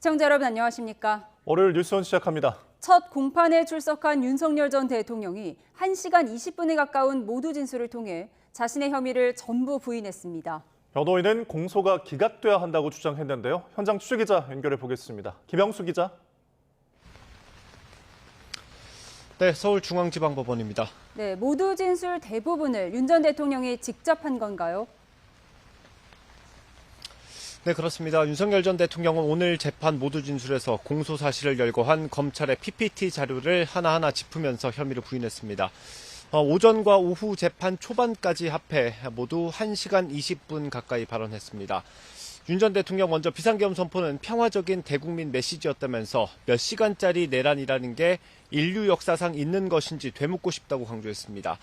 시청자 여러분 안녕하십니까? 월요일 뉴스원 시작합니다. 첫 공판에 출석한 윤석열 전 대통령이 1시간 20분에 가까운 모두 진술을 통해 자신의 혐의를 전부 부인했습니다. 변호인은 공소가 기각돼야 한다고 주장했는데요. 현장 취재기자 연결해 보겠습니다. 김영수 기자. 네, 서울중앙지방법원입니다. 네, 모두 진술 대부분을 윤 전 대통령이 직접 한 건가요? 네, 그렇습니다. 윤석열 전 대통령은 오늘 재판 모두 진술에서 공소 사실을 열거한 검찰의 PPT 자료를 하나하나 짚으면서 혐의를 부인했습니다. 오전과 오후 재판 초반까지 합해 모두 1시간 20분 가까이 발언했습니다. 윤 전 대통령 먼저 비상계엄 선포는 평화적인 대국민 메시지였다면서 몇 시간짜리 내란이라는 게 인류 역사상 있는 것인지 되묻고 싶다고 강조했습니다.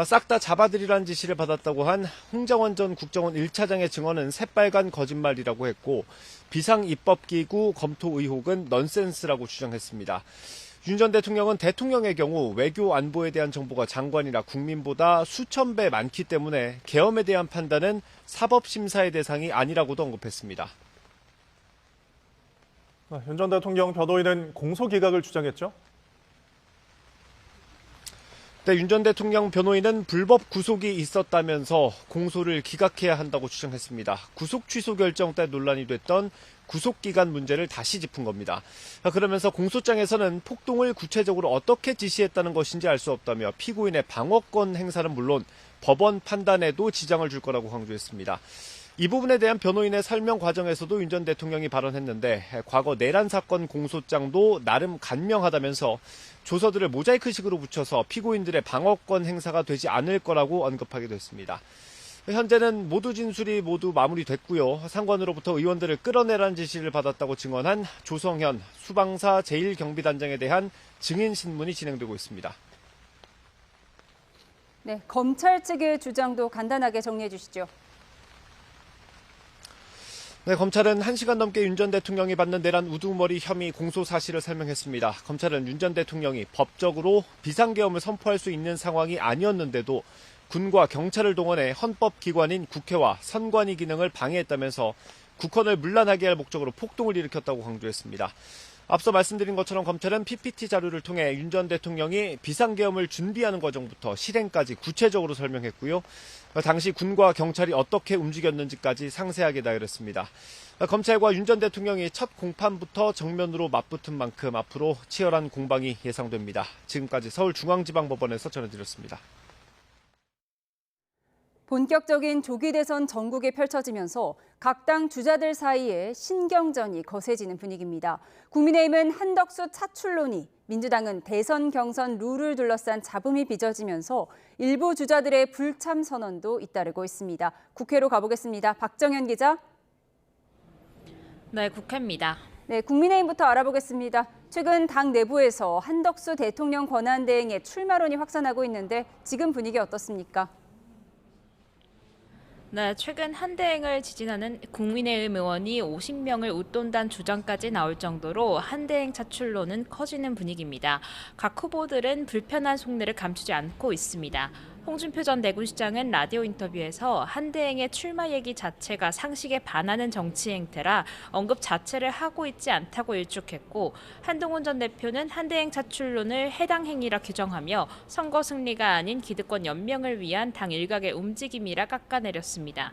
싹 다 잡아들이라는 지시를 받았다고 한 홍정원 전 국정원 1차장의 증언은 새빨간 거짓말이라고 했고 비상입법기구 검토 의혹은 넌센스라고 주장했습니다. 윤 전 대통령은 대통령의 경우 외교 안보에 대한 정보가 장관이나 국민보다 수천 배 많기 때문에 계엄에 대한 판단은 사법심사의 대상이 아니라고도 언급했습니다. 윤 전 대통령 변호인은 공소 기각을 주장했죠? 네, 윤 전 대통령 변호인은 불법 구속이 있었다면서 공소를 기각해야 한다고 주장했습니다. 구속 취소 결정 때 논란이 됐던 구속기간 문제를 다시 짚은 겁니다. 그러면서 공소장에서는 폭동을 구체적으로 어떻게 지시했다는 것인지 알 수 없다며 피고인의 방어권 행사는 물론 법원 판단에도 지장을 줄 거라고 강조했습니다. 이 부분에 대한 변호인의 설명 과정에서도 윤 전 대통령이 발언했는데 과거 내란 사건 공소장도 나름 간명하다면서 조서들을 모자이크식으로 붙여서 피고인들의 방어권 행사가 되지 않을 거라고 언급하기도 했습니다. 현재는 모두 진술이 모두 마무리됐고요. 상관으로부터 의원들을 끌어내라는 지시를 받았다고 증언한 조성현 수방사 제1경비단장에 대한 증인 신문이 진행되고 있습니다. 네, 검찰 측의 주장도 간단하게 정리해 주시죠. 네, 검찰은 1시간 넘게 윤 전 대통령이 받는 내란 우두머리 혐의 공소 사실을 설명했습니다. 검찰은 윤 전 대통령이 법적으로 비상계엄을 선포할 수 있는 상황이 아니었는데도 군과 경찰을 동원해 헌법기관인 국회와 선관위 기능을 방해했다면서 국헌을 문란하게 할 목적으로 폭동을 일으켰다고 강조했습니다. 앞서 말씀드린 것처럼 검찰은 PPT 자료를 통해 윤 전 대통령이 비상계엄을 준비하는 과정부터 실행까지 구체적으로 설명했고요. 당시 군과 경찰이 어떻게 움직였는지까지 상세하게 나열했습니다. 검찰과 윤 전 대통령이 첫 공판부터 정면으로 맞붙은 만큼 앞으로 치열한 공방이 예상됩니다. 지금까지 서울중앙지방법원에서 전해드렸습니다. 본격적인 조기 대선 전국에 펼쳐지면서 각 당 주자들 사이에 신경전이 거세지는 분위기입니다. 국민의힘은 한덕수 차출론이, 민주당은 대선 경선 룰을 둘러싼 잡음이 빚어지면서 일부 주자들의 불참 선언도 잇따르고 있습니다. 국회로 가보겠습니다. 박정현 기자. 네, 국회입니다. 네, 국민의힘부터 알아보겠습니다. 최근 당 내부에서 한덕수 대통령 권한대행의 출마론이 확산하고 있는데 지금 분위기 어떻습니까? 네, 최근 한대행을 지지하는 국민의힘 의원이 50명을 웃돈다는 주장까지 나올 정도로 한대행 차출론은 커지는 분위기입니다. 각 후보들은 불편한 속내를 감추지 않고 있습니다. 홍준표 전 대구시장은 라디오 인터뷰에서 한대행의 출마 얘기 자체가 상식에 반하는 정치 행태라 언급 자체를 하고 있지 않다고 일축했고, 한동훈 전 대표는 한대행 차출론을 해당 행위라 규정하며 선거 승리가 아닌 기득권 연명을 위한 당 일각의 움직임이라 깎아내렸습니다.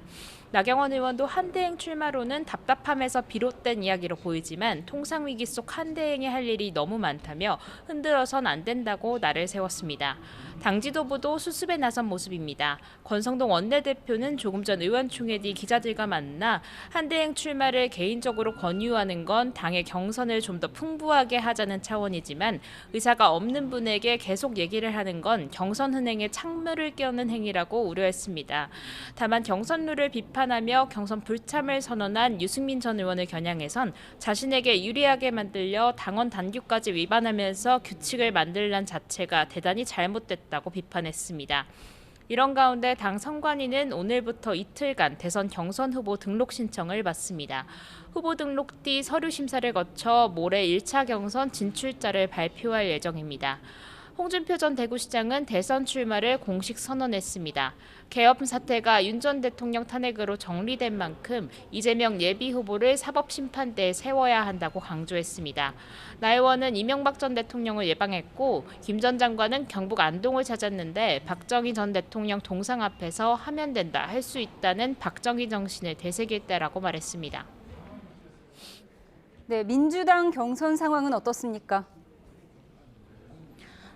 나경원 의원도 한대행 출마로는 답답함에서 비롯된 이야기로 보이지만 통상 위기 속 한대행이 할 일이 너무 많다며 흔들어선 안 된다고 날을 세웠습니다. 당 지도부도 수습에 나선 모습입니다. 권성동 원내대표는 조금 전 의원총회 뒤 기자들과 만나 한대행 출마를 개인적으로 권유하는 건 당의 경선을 좀 더 풍부하게 하자는 차원이지만 의사가 없는 분에게 계속 얘기를 하는 건 경선 흥행에 찬물을 끼얹는 행위라고 우려했습니다. 다만 경선 룰을 비판하며 경선 불참을 선언한 유승민 전 의원을 겨냥해선 자신에게 유리하게 만들려 당원 단규까지 위반하면서 규칙을 만들란 자체가 대단히 잘못됐다고 비판했습니다. 이런 가운데 당 선관위는 오늘부터 이틀간 대선 경선 후보 등록 신청을 받습니다. 후보 등록 뒤 서류 심사를 거쳐 모레 1차 경선 진출자를 발표할 예정입니다. 홍준표 전 대구시장은 대선 출마를 공식 선언했습니다. 개업 사태가 윤 전 대통령 탄핵으로 정리된 만큼 이재명 예비 후보를 사법심판대에 세워야 한다고 강조했습니다. 나 의원은 이명박 전 대통령을 예방했고 김 전 장관은 경북 안동을 찾았는데 박정희 전 대통령 동상 앞에서 하면 된다, 할 수 있다는 박정희 정신을 되새길 때라고 말했습니다. 네, 민주당 경선 상황은 어떻습니까?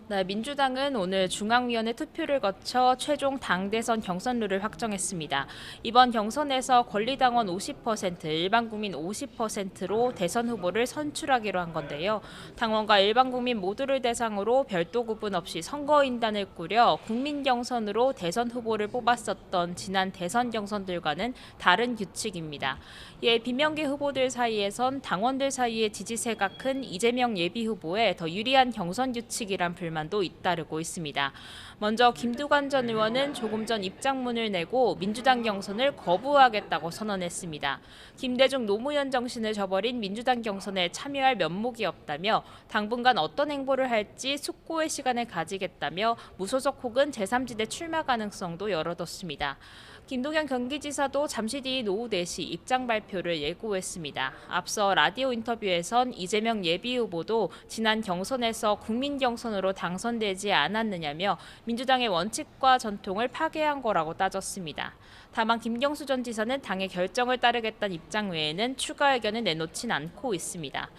네, 민주당은 오늘 중앙위원회 투표를 거쳐 최종 당대선 경선 룰을 확정했습니다. 이번 경선에서 권리당원 50%, 일반 국민 50%로 대선 후보를 선출하기로 한 건데요. 당원과 일반 국민 모두를 대상으로 별도 구분 없이 선거인단을 꾸려 국민 경선으로 대선 후보를 뽑았었던 지난 대선 경선들과는 다른 규칙입니다. 이에 비명계 후보들 사이에선 당원들 사이의 지지세가 큰 이재명 예비 후보에 더 유리한 경선 규칙이란 불만도 잇따르고 있습니다. 먼저 김두관 전 의원은 조금 전 입장문을 내고 민주당 경선을 거부하겠다고 선언했습니다. 김대중 노무현 정신을 저버린 민주당 경선에 참여할 면목이 없다며 당분간 어떤 행보를 할지 숙고의 시간을 가지겠다며 무소속 혹은 제3지대 출마 가능성도 열어뒀습니다. 김동연 경기지사도 잠시 뒤 오후 4시 입장 발표를 예고했습니다. 앞서 라디오 인터뷰에선 이재명 예비 후보도 지난 경선에서 국민 경선으로 당선되지 않았느냐며 민주당의 원칙과 전통을 파괴한 거라고 따졌습니다. 다만 김경수 전 지사는 당의 결정을 따르겠다는 입장 외에는 추가 의견을 내놓진 않고 있습니다.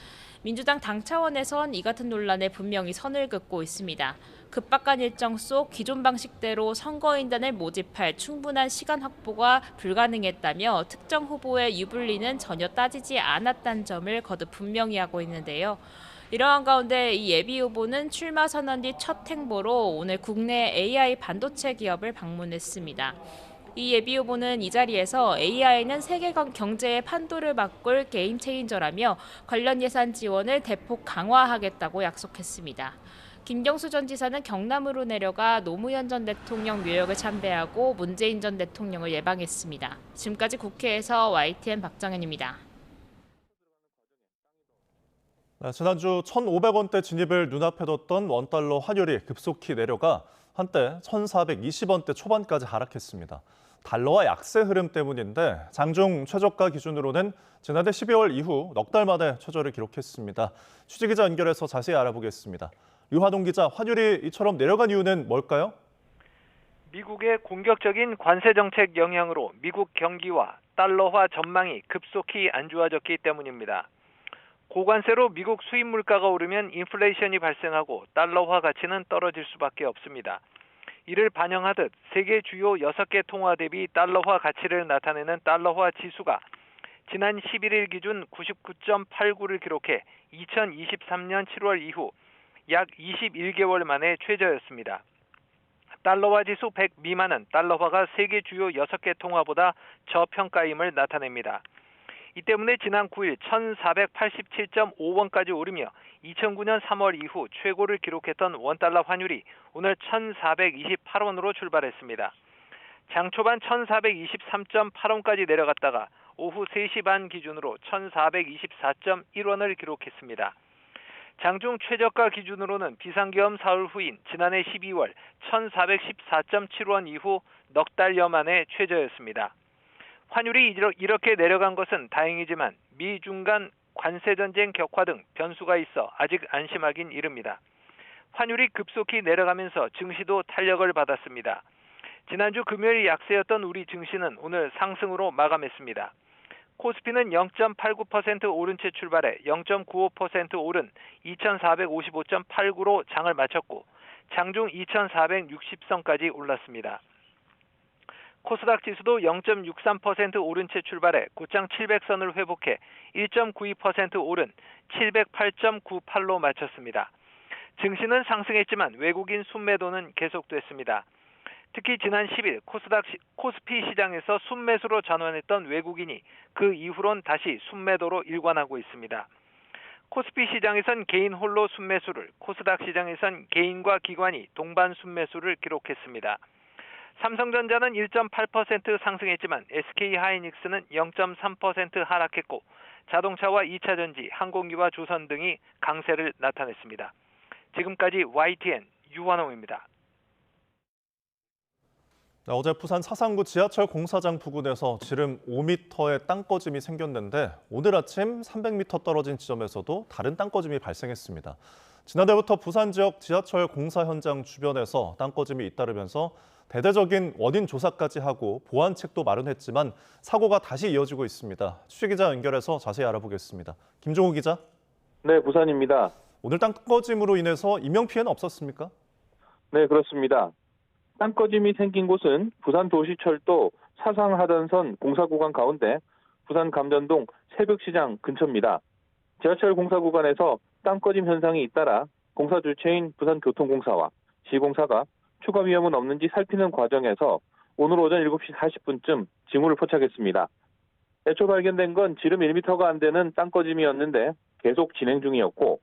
민주당 당 차원에선 이 같은 논란에 분명히 선을 긋고 있습니다. 급박한 일정 속 기존 방식대로 선거인단을 모집할 충분한 시간 확보가 불가능했다며 특정 후보의 유불리는 전혀 따지지 않았다는 점을 거듭 분명히 하고 있는데요. 이러한 가운데 이 예비 후보는 출마 선언 뒤 첫 행보로 오늘 국내 AI 반도체 기업을 방문했습니다. 이 예비 후보는 이 자리에서 AI는 세계 경제의 판도를 바꿀 게임 체인저라며 관련 예산 지원을 대폭 강화하겠다고 약속했습니다. 김경수 전 지사는 경남으로 내려가 노무현 전 대통령 묘역을 참배하고 문재인 전 대통령을 예방했습니다. 지금까지 국회에서 YTN 박정현입니다. 지난주 1,500원대 진입을 눈앞에 뒀던 원달러 환율이 급속히 내려가 한때 1,420원대 초반까지 하락했습니다. 달러와 약세 흐름 때문인데 장중 최저가 기준으로는 지난해 12월 이후 넉 달 만에 최저를 기록했습니다. 취재기자 연결해서 자세히 알아보겠습니다. 류화동 기자, 환율이 이처럼 내려간 이유는 뭘까요? 미국의 공격적인 관세 정책 영향으로 미국 경기와 달러화 전망이 급속히 안 좋아졌기 때문입니다. 고관세로 미국 수입 물가가 오르면 인플레이션이 발생하고 달러화 가치는 떨어질 수밖에 없습니다. 이를 반영하듯 세계 주요 6개 통화 대비 달러화 가치를 나타내는 달러화 지수가 지난 11일 기준 99.89를 기록해 2023년 7월 이후 약 21개월 만에 최저였습니다. 달러화 지수 100 미만은 달러화가 세계 주요 6개 통화보다 저평가임을 나타냅니다. 이 때문에 지난 9일 1,487.5원까지 오르며 2009년 3월 이후 최고를 기록했던 원달러 환율이 오늘 1,428원으로 출발했습니다. 장 초반 1,423.8원까지 내려갔다가 오후 3시 반 기준으로 1,424.1원을 기록했습니다. 장중 최저가 기준으로는 비상계엄 사흘 후인 지난해 12월 1,414.7원 이후 넉 달여 만에 최저였습니다. 환율이 이렇게 내려간 것은 다행이지만 미중 간 관세전쟁 격화 등 변수가 있어 아직 안심하긴 이릅니다. 환율이 급속히 내려가면서 증시도 탄력을 받았습니다. 지난주 금요일 약세였던 우리 증시는 오늘 상승으로 마감했습니다. 코스피는 0.89% 오른 채 출발해 0.95% 오른 2,455.89로 장을 마쳤고 장중 2,460선까지 올랐습니다. 코스닥 지수도 0.63% 오른 채 출발해 고장 700선을 회복해 1.92% 오른 708.98로 마쳤습니다. 증시는 상승했지만 외국인 순매도는 계속됐습니다. 특히 지난 10일 코스피 시장에서 순매수로 전환했던 외국인이 그 이후론 다시 순매도로 일관하고 있습니다. 코스피 시장에선 개인 홀로 순매수를, 코스닥 시장에선 개인과 기관이 동반 순매수를 기록했습니다. 삼성전자는 1.8% 상승했지만 SK하이닉스는 0.3% 하락했고 자동차와 2차전지, 항공기와 조선 등이 강세를 나타냈습니다. 지금까지 YTN 유환홍입니다. 어제 부산 사상구 지하철 공사장 부근에서 지름 5m의 땅꺼짐이 생겼는데 오늘 아침 300m 떨어진 지점에서도 다른 땅꺼짐이 발생했습니다. 지난해부터 부산 지역 지하철 공사 현장 주변에서 땅꺼짐이 잇따르면서 대대적인 원인 조사까지 하고 보완책도 마련했지만 사고가 다시 이어지고 있습니다. 취재기자 연결해서 자세히 알아보겠습니다. 김종우 기자. 네, 부산입니다. 오늘 땅꺼짐으로 인해서 인명피해는 없었습니까? 네, 그렇습니다. 땅꺼짐이 생긴 곳은 부산도시철도 사상하단선 공사구간 가운데 부산 감전동 새벽시장 근처입니다. 지하철 공사 구간에서 땅꺼짐 현상이 잇따라 공사 주체인 부산교통공사와 시공사가 추가 위험은 없는지 살피는 과정에서 오늘 오전 7시 40분쯤 징후를 포착했습니다. 애초 발견된 건 지름 1m가 안 되는 땅꺼짐이었는데 계속 진행 중이었고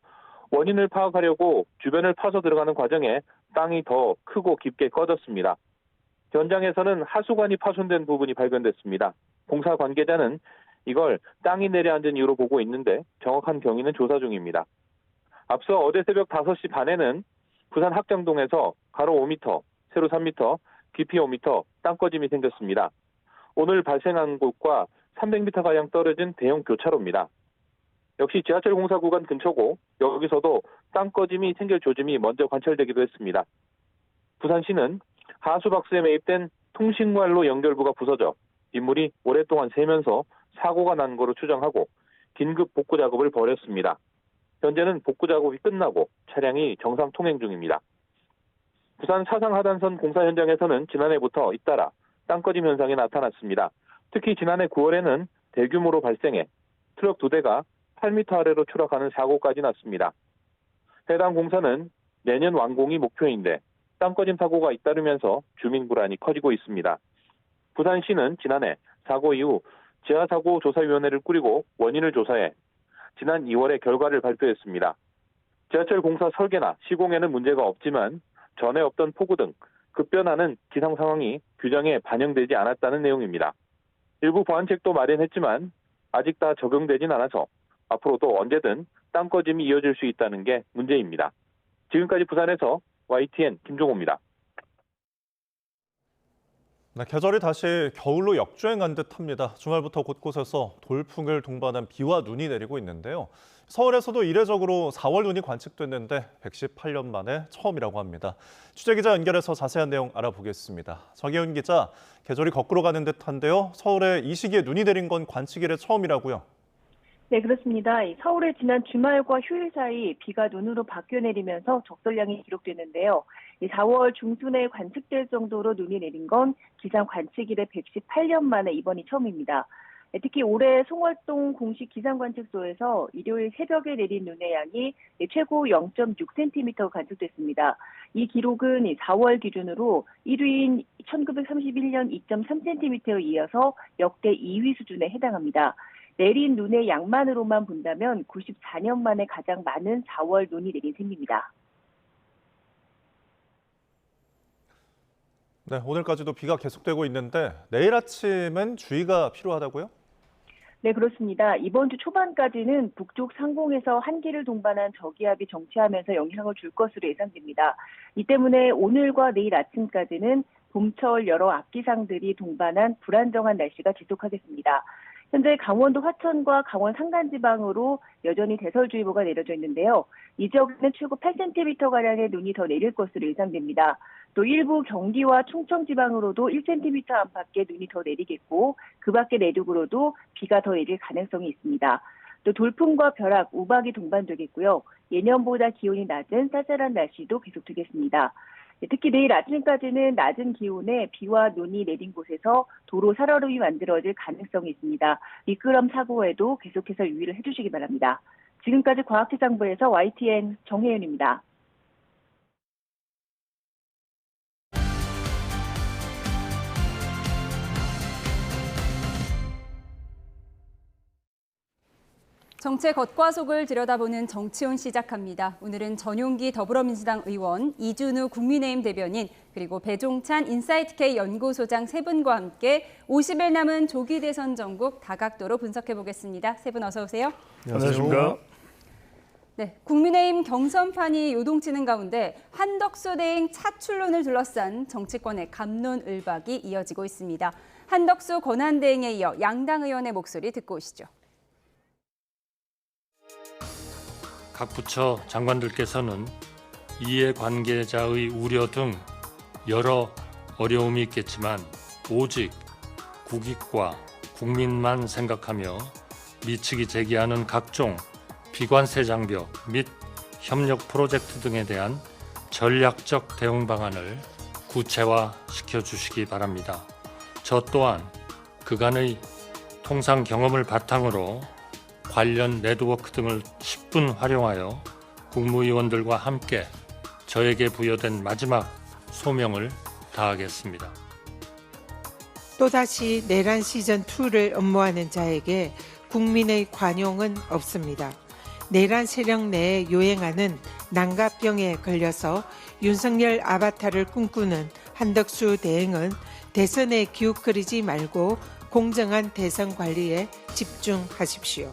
원인을 파악하려고 주변을 파서 들어가는 과정에 땅이 더 크고 깊게 꺼졌습니다. 현장에서는 하수관이 파손된 부분이 발견됐습니다. 공사 관계자는 이걸 땅이 내려앉은 이유로 보고 있는데 정확한 경위는 조사 중입니다. 앞서 어제 새벽 5시 반에는 부산 학장동에서 가로 5m, 세로 3m, 깊이 5m 땅꺼짐이 생겼습니다. 오늘 발생한 곳과 300m가량 떨어진 대형 교차로입니다. 역시 지하철 공사 구간 근처고 여기서도 땅꺼짐이 생길 조짐이 먼저 관찰되기도 했습니다. 부산시는 하수박스에 매입된 통신관로 연결부가 부서져 빗물이 오랫동안 새면서 사고가 난 거로 추정하고 긴급 복구 작업을 벌였습니다. 현재는 복구 작업이 끝나고 차량이 정상 통행 중입니다. 부산 사상하단선 공사 현장에서는 지난해부터 잇따라 땅꺼짐 현상이 나타났습니다. 특히 지난해 9월에는 대규모로 발생해 트럭 2대가 8m 아래로 추락하는 사고까지 났습니다. 해당 공사는 내년 완공이 목표인데 땅꺼짐 사고가 잇따르면서 주민 불안이 커지고 있습니다. 부산시는 지난해 사고 이후 지하사고조사위원회를 꾸리고 원인을 조사해 지난 2월에 결과를 발표했습니다. 지하철 공사 설계나 시공에는 문제가 없지만 전에 없던 폭우 등 급변하는 기상 상황이 규정에 반영되지 않았다는 내용입니다. 일부 보완책도 마련했지만 아직 다 적용되진 않아서 앞으로도 언제든 땅꺼짐이 이어질 수 있다는 게 문제입니다. 지금까지 부산에서 YTN 김종호입니다. 네, 계절이 다시 겨울로 역주행한 듯합니다. 주말부터 곳곳에서 돌풍을 동반한 비와 눈이 내리고 있는데요. 서울에서도 이례적으로 4월 눈이 관측됐는데 118년 만에 처음이라고 합니다. 취재기자 연결해서 자세한 내용 알아보겠습니다. 정혜은 기자, 계절이 거꾸로 가는 듯한데요. 서울에 이 시기에 눈이 내린 건 관측 이래 처음이라고요? 네, 그렇습니다. 서울의 지난 주말과 휴일 사이 비가 눈으로 바뀌어 내리면서 적설량이 기록됐는데요. 4월 중순에 관측될 정도로 눈이 내린 건 기상 관측 이래 118년 만에 이번이 처음입니다. 특히 올해 송월동 공식 기상관측소에서 일요일 새벽에 내린 눈의 양이 최고 0.6cm 관측됐습니다. 이 기록은 4월 기준으로 1위인 1931년 2.3cm에 이어서 역대 2위 수준에 해당합니다. 내린 눈의 양만으로만 본다면 94년 만에 가장 많은 4월 눈이 내린 셈입니다. 네, 오늘까지도 비가 계속되고 있는데 내일 아침엔 주의가 필요하다고요? 네, 그렇습니다. 이번 주 초반까지는 북쪽 상공에서 한기를 동반한 저기압이 정체하면서 영향을 줄 것으로 예상됩니다. 이 때문에 오늘과 내일 아침까지는 봄철 여러 악기상들이 동반한 불안정한 날씨가 지속하겠습니다. 현재 강원도 화천과 강원 산간지방으로 여전히 대설주의보가 내려져 있는데요. 이 지역에는 최고 8cm가량의 눈이 더 내릴 것으로 예상됩니다. 또 일부 경기와 충청지방으로도 1cm 안팎의 눈이 더 내리겠고 그 밖의 내륙으로도 비가 더 내릴 가능성이 있습니다. 또 돌풍과 벼락, 우박이 동반되겠고요. 예년보다 기온이 낮은 쌀쌀한 날씨도 계속되겠습니다. 특히 내일 아침까지는 낮은 기온에 비와 눈이 내린 곳에서 도로 살얼음이 만들어질 가능성이 있습니다. 미끄럼 사고에도 계속해서 유의를 해주시기 바랍니다. 지금까지 과학기상부에서 YTN 정혜윤입니다. 정치의 겉과 속을 들여다보는 정치온 시작합니다. 오늘은 전용기 더불어민주당 의원, 이준우 국민의힘 대변인, 그리고 배종찬 인사이트K 연구소장 세 분과 함께 50일 남은 조기 대선 전국 다각도로 분석해 보겠습니다. 세 분 어서 오세요. 안녕하십니까. 네, 국민의힘 경선판이 요동치는 가운데 한덕수 대행 차출론을 둘러싼 정치권의 갑론을박이 이어지고 있습니다. 한덕수 권한대행에 이어 양당 의원의 목소리 듣고 오시죠. 각 부처 장관들께서는 이해관계자의 우려 등 여러 어려움이 있겠지만 오직 국익과 국민만 생각하며 미측이 제기하는 각종 비관세 장벽 및 협력 프로젝트 등에 대한 전략적 대응 방안을 구체화시켜 주시기 바랍니다. 저 또한 그간의 통상 경험을 바탕으로 관련 네트워크 등을 10분 활용하여 국무위원들과 함께 저에게 부여된 마지막 소명을 다하겠습니다. 또다시 내란 시즌2를 업무하는 자에게 국민의 관용은 없습니다. 내란 세력 내에 요행하는 난가병에 걸려서 윤석열 아바타를 꿈꾸는 한덕수 대행은 대선에 기웃거리지 말고 공정한 대선 관리에 집중하십시오.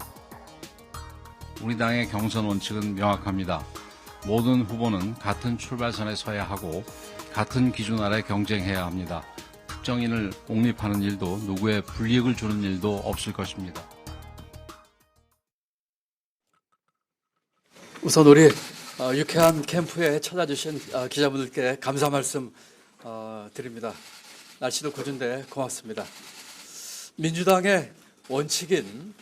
우리 당의 경선 원칙은 명확합니다. 모든 후보는 같은 출발선에 서야 하고 같은 기준 아래 경쟁해야 합니다. 특정인을 옹립하는 일도 누구의 불이익을 주는 일도 없을 것입니다. 우선 우리 유쾌한 캠프에 찾아주신 기자분들께 감사 말씀 드립니다. 날씨도 궂은데 고맙습니다. 민주당의 원칙인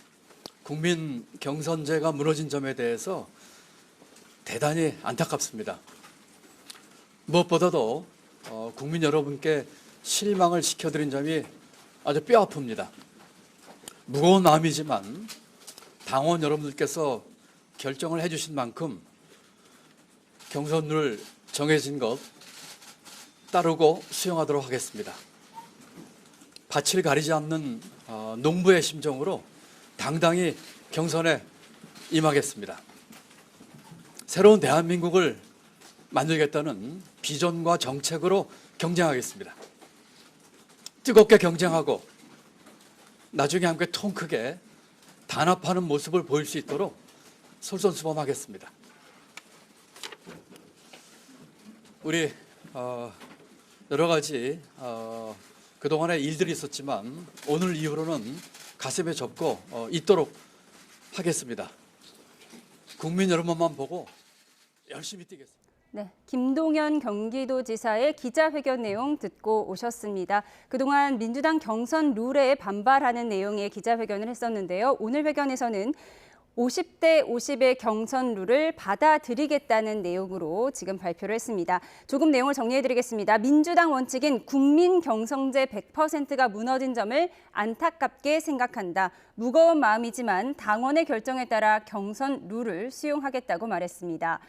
국민 경선제가 무너진 점에 대해서 대단히 안타깝습니다. 무엇보다도 국민 여러분께 실망을 시켜드린 점이 아주 뼈아픕니다. 무거운 마음이지만 당원 여러분들께서 결정을 해주신 만큼 경선룰 정해진 것 따르고 수용하도록 하겠습니다. 밭을 가리지 않는 농부의 심정으로 당당히 경선에 임하겠습니다. 새로운 대한민국을 만들겠다는 비전과 정책으로 경쟁하겠습니다. 뜨겁게 경쟁하고 나중에 함께 통 크게 단합하는 모습을 보일 수 있도록 솔선수범하겠습니다. 우리 여러 가지 그동안에 일들이 있었지만 오늘 이후로는 가슴에 접고 있도록 하겠습니다. 국민 여러분만 보고 열심히 뛰겠습니다. 네, 김동연 경기도지사의 기자회견 내용 듣고 오셨습니다. 그동안 민주당 경선 룰에 반발하는 내용의 기자회견을 했었는데요. 오늘 회견에서는 50대 50의 경선 룰을 받아들이겠다는 내용으로 지금 발표를 했습니다. 조금 내용을 정리해드리겠습니다. 민주당 원칙인 국민 경선제 100%가 무너진 점을 안타깝게 생각한다. 무거운 마음이지만 당원의 결정에 따라 경선 룰을 수용하겠다고 말했습니다.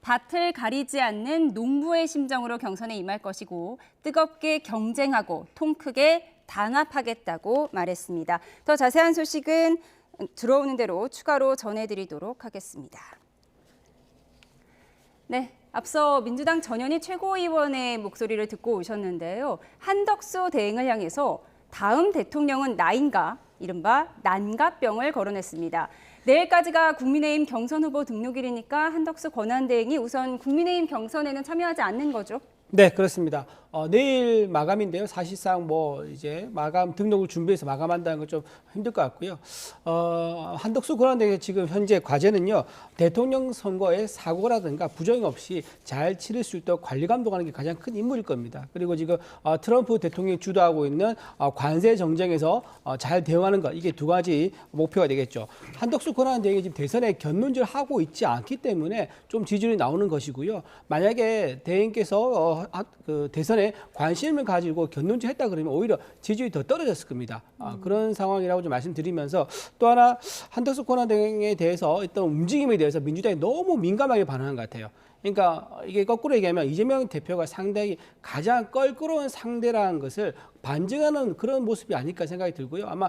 밭을 가리지 않는 농부의 심정으로 경선에 임할 것이고 뜨겁게 경쟁하고 통 크게 단합하겠다고 말했습니다. 더 자세한 소식은 들어오는 대로 추가로 전해드리도록 하겠습니다. 네, 앞서 민주당 전현희 최고위원의 목소리를 듣고 오셨는데요. 한덕수 대행을 향해서 다음 대통령은 나인가? 이른바 난가병을 거론했습니다. 내일까지가 국민의힘 경선 후보 등록일이니까 한덕수 권한대행이 우선 국민의힘 경선에는 참여하지 않는 거죠? 네, 그렇습니다. 내일 마감인데요. 사실상 뭐 이제 마감 등록을 준비해서 마감한다는 건 좀 힘들 것 같고요. 한덕수 권한대행의 지금 현재 과제는요. 대통령 선거에 사고라든가 부정이 없이 잘 치를 수 있도록 관리 감독하는 게 가장 큰 임무일 겁니다. 그리고 지금 트럼프 대통령이 주도하고 있는 관세 정쟁에서 잘 대응하는 것, 이게 두 가지 목표가 되겠죠. 한덕수 권한대행이 지금 대선에 견눈질 하고 있지 않기 때문에 좀 지지율이 나오는 것이고요. 만약에 대행께서 그 대선에 관심을 가지고 견눈질 했다 그러면 오히려 지지율이 더 떨어졌을 겁니다. 그런 상황이라고 좀 말씀드리면서 또 하나 한덕수 권한대행에 대해서 어떤 움직임에 대해서 민주당이 너무 민감하게 반응한 것 같아요. 그러니까 이게 거꾸로 얘기하면 이재명 대표가 상당히 가장 껄끄러운 상대라는 것을 반증하는 그런 모습이 아닐까 생각이 들고요. 아마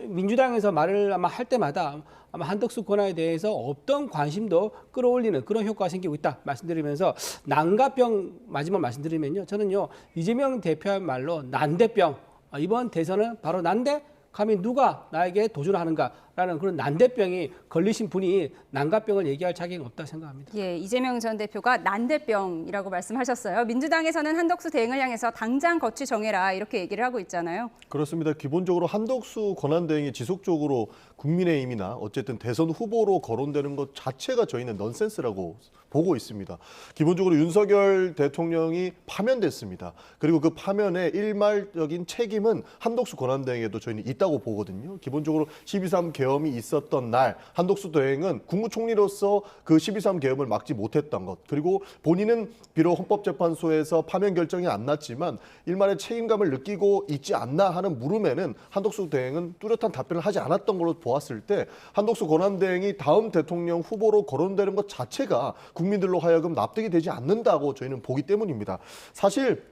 민주당에서 말을 아마 할 때마다 아마 한덕수 권한에 대해서 없던 관심도 끌어올리는 그런 효과가 생기고 있다 말씀드리면서 난가병 마지막 말씀드리면요. 저는요 이재명 대표의 말로 난대병 이번 대선은 바로 난대 감히 누가 나에게 도전하는가라는 그런 난대병이 걸리신 분이 난가병을 얘기할 자격이 없다 생각합니다. 예, 이재명 전 대표가 난대병이라고 말씀하셨어요. 민주당에서는 한덕수 대행을 향해서 당장 거취 정해라 이렇게 얘기를 하고 있잖아요. 그렇습니다. 기본적으로 한덕수 권한대행이 지속적으로 국민의힘이나 어쨌든 대선 후보로 거론되는 것 자체가 저희는 넌센스라고 보고 있습니다. 기본적으로 윤석열 대통령이 파면됐습니다. 그리고 그 파면의 일말적인 책임은 한덕수 권한대행에도 저희는 있다고 보거든요. 기본적으로 12.3 계엄이 있었던 날 한덕수 대행은 국무총리로서 그 12.3 계엄을 막지 못했던 것, 그리고 본인은 비록 헌법재판소에서 파면 결정이 안 났지만 일말의 책임감을 느끼고 있지 않나 하는 물음에는 한덕수 대행은 뚜렷한 답변을 하지 않았던 걸로 보았을 때 한덕수 권한대행이 다음 대통령 후보로 거론되는 것 자체가 국민들로 하여금 납득이 되지 않는다고 저희는 보기 때문입니다. 사실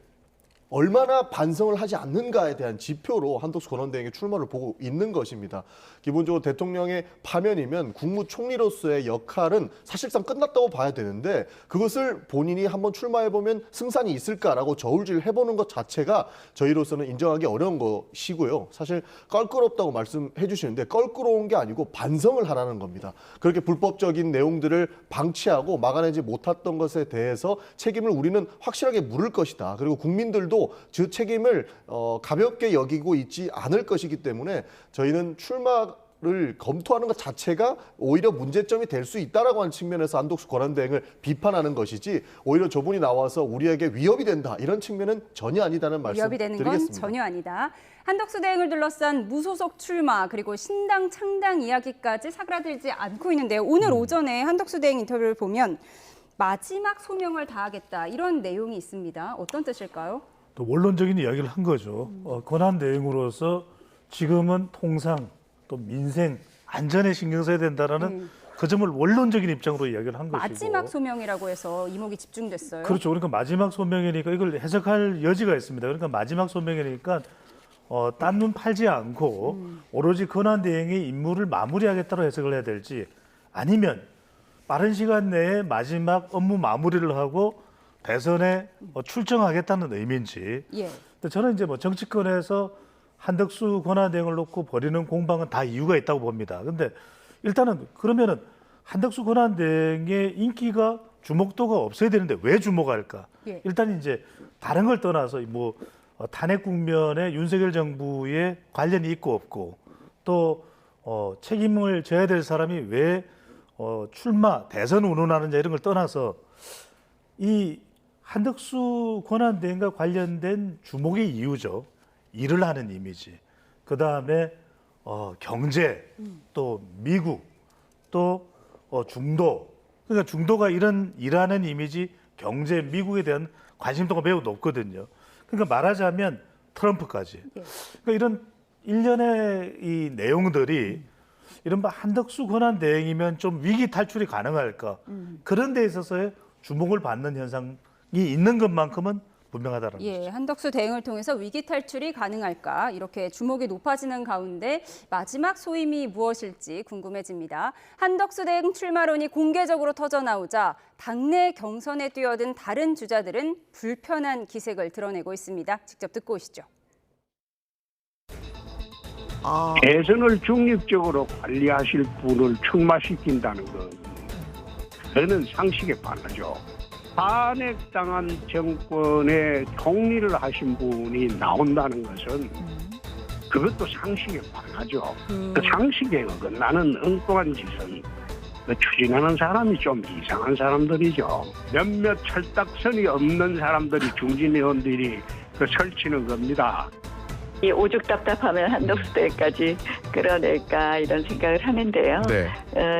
얼마나 반성을 하지 않는가에 대한 지표로 한덕수 권한대행의 출마를 보고 있는 것입니다. 기본적으로 대통령의 파면이면 국무총리로서의 역할은 사실상 끝났다고 봐야 되는데 그것을 본인이 한번 출마해보면 승산이 있을까라고 저울질 해보는 것 자체가 저희로서는 인정하기 어려운 것이고요. 사실 껄끄럽다고 말씀해 주시는데 껄끄러운 게 아니고 반성을 하라는 겁니다. 그렇게 불법적인 내용들을 방치하고 막아내지 못했던 것에 대해서 책임을 우리는 확실하게 물을 것이다. 그리고 국민들도 그 책임을 가볍게 여기고 있지 않을 것이기 때문에 저희는 출마를 검토하는 것 자체가 오히려 문제점이 될 수 있다라고 하는 측면에서 한덕수 권한대행을 비판하는 것이지 오히려 저분이 나와서 우리에게 위협이 된다 이런 측면은 전혀 아니다는 말씀 위협이 되는 드리겠습니다. 건 전혀 아니다. 한덕수 대행을 둘러싼 무소속 출마 그리고 신당 창당 이야기까지 사그라들지 않고 있는데요. 오늘 오전에 한덕수 대행 인터뷰를 보면 마지막 소명을 다하겠다 이런 내용이 있습니다. 어떤 뜻일까요? 또 원론적인 이야기를 한 거죠. 권한 대행으로서 지금은 통상 또 민생 안전에 신경 써야 된다라는 그 점을 원론적인 입장으로 이야기를 한 것이고. 마지막 소명이라고 해서 이목이 집중됐어요. 그렇죠. 그러니까 마지막 소명이니까 이걸 해석할 여지가 있습니다. 그러니까 마지막 소명이니까 딴 눈 팔지 않고 오로지 권한 대행의 임무를 마무리하겠다고 해석을 해야 될지 아니면 빠른 시간 내에 마지막 업무 마무리를 하고 대선에 출정하겠다는 의미인지. 예. 근데 저는 이제 정치권에서 한덕수 권한대행을 놓고 벌이는 공방은 다 이유가 있다고 봅니다. 근데 일단은 그러면은 한덕수 권한대행의 인기가 주목도가 없어야 되는데 왜 주목할까? 예. 일단 이제 다른 걸 떠나서 탄핵 국면에 윤석열 정부에 관련이 있고 없고 또 책임을 져야 될 사람이 왜 출마, 대선 운운하느냐 이런 걸 떠나서 이 한덕수 권한대행과 관련된 주목의 이유죠. 일을 하는 이미지. 그다음에 경제, 또 미국, 또 중도. 그러니까 중도가 이런 일하는 이미지, 경제, 미국에 대한 관심도가 매우 높거든요. 그러니까 말하자면 트럼프까지. 그러니까 이런 일련의 이 내용들이 이른바 한덕수 권한대행이면 좀 위기 탈출이 가능할까? 그런 데 있어서의 주목을 받는 현상이 있는 것만큼은 분명하다는 예, 거죠. 한덕수 대행을 통해서 위기 탈출이 가능할까? 이렇게 주목이 높아지는 가운데 마지막 소임이 무엇일지 궁금해집니다. 한덕수 대행 출마론이 공개적으로 터져나오자 당내 경선에 뛰어든 다른 주자들은 불편한 기색을 드러내고 있습니다. 직접 듣고 오시죠. 대선을 중립적으로 관리하실 분을 출마시킨다는 건 저는 상식에 반하죠. 탄핵당한 정권의 총리를 하신 분이 나온다는 것은 그것도 상식에 반하죠. 그 상식에 어긋나는 엉뚱한 짓은 추진하는 사람이 좀 이상한 사람들이죠. 몇몇 철딱선이 없는 사람들이 중진 의원들이 설치는 겁니다. 이 오죽 답답하면 한덕수 대행까지 끌어낼까 이런 생각을 하는데요. 네.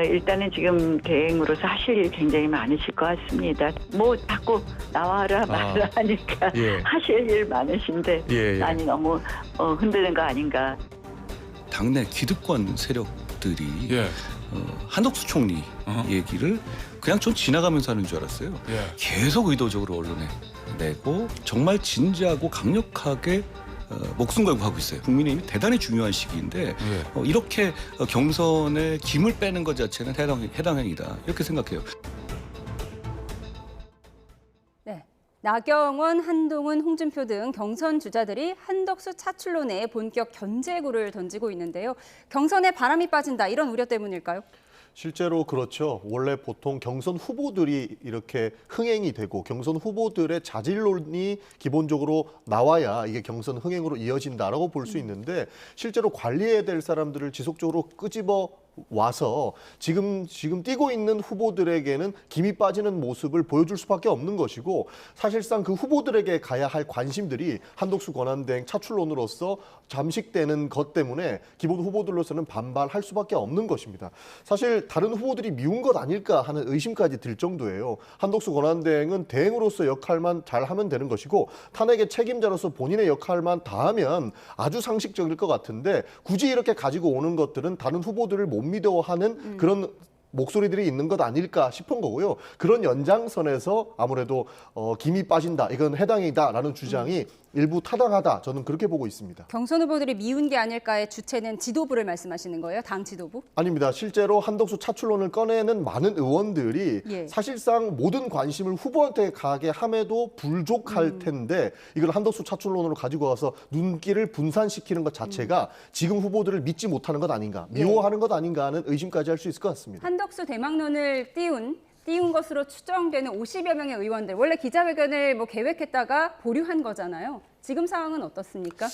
일단은 지금 대행으로서 하실 일 굉장히 많으실 것 같습니다. 뭐 자꾸 나와라 말라 하니까 예. 하실 일 많으신데 예. 많이 너무 흔드는 거 아닌가. 당내 기득권 세력들이 예. 한덕수 총리 얘기를 그냥 전 지나가면서 하는 줄 알았어요. 예. 계속 의도적으로 언론에 내고 정말 진지하고 강력하게 목숨 걸고 하고 있어요. 국민의힘이 대단히 중요한 시기인데 이렇게 경선에 김을 빼는 것 자체는 해당 행위다 이렇게 생각해요. 네, 나경원, 한동훈, 홍준표 등 경선 주자들이 한덕수 차출론에 본격 견제구를 던지고 있는데요. 경선에 바람이 빠진다 이런 우려 때문일까요? 실제로 그렇죠. 원래 보통 경선 후보들이 이렇게 흥행이 되고 경선 후보들의 자질론이 기본적으로 나와야 이게 경선 흥행으로 이어진다라고 볼 수 있는데 실제로 관리해야 될 사람들을 지속적으로 끄집어 와서 지금 뛰고 있는 후보들에게는 김이 빠지는 모습을 보여줄 수밖에 없는 것이고 사실상 그 후보들에게 가야 할 관심들이 한덕수 권한대행 차출론으로서 잠식되는 것 때문에 기본 후보들로서는 반발할 수밖에 없는 것입니다. 사실 다른 후보들이 미운 것 아닐까 하는 의심까지 들 정도예요. 한덕수 권한대행은 대행으로서 역할만 잘하면 되는 것이고 탄핵의 책임자로서 본인의 역할만 다하면 아주 상식적일 것 같은데 굳이 이렇게 가지고 오는 것들은 다른 후보들을 못 믿어하는 그런 목소리들이 있는 것 아닐까 싶은 거고요. 그런 연장선에서 아무래도 김이 빠진다, 이건 해당이다라는 주장이 일부 타당하다, 저는 그렇게 보고 있습니다. 경선 후보들이 미운 게 아닐까의 주체는 지도부를 말씀하시는 거예요? 당 지도부? 아닙니다. 실제로 한덕수 차출론을 꺼내는 많은 의원들이 예. 사실상 모든 관심을 후보한테 가게 함에도 불족할 텐데 이걸 한덕수 차출론으로 가지고 와서 눈길을 분산시키는 것 자체가 지금 후보들을 믿지 못하는 것 아닌가, 미워하는 것 아닌가 하는 의심까지 할 수 있을 것 같습니다. 한덕수 대망론을 띄운 것으로 추정되는 50여 명의 의원들, 원래 기자회견을 계획했다가 보류한 거잖아요. 지금 상황은 어떻습니까?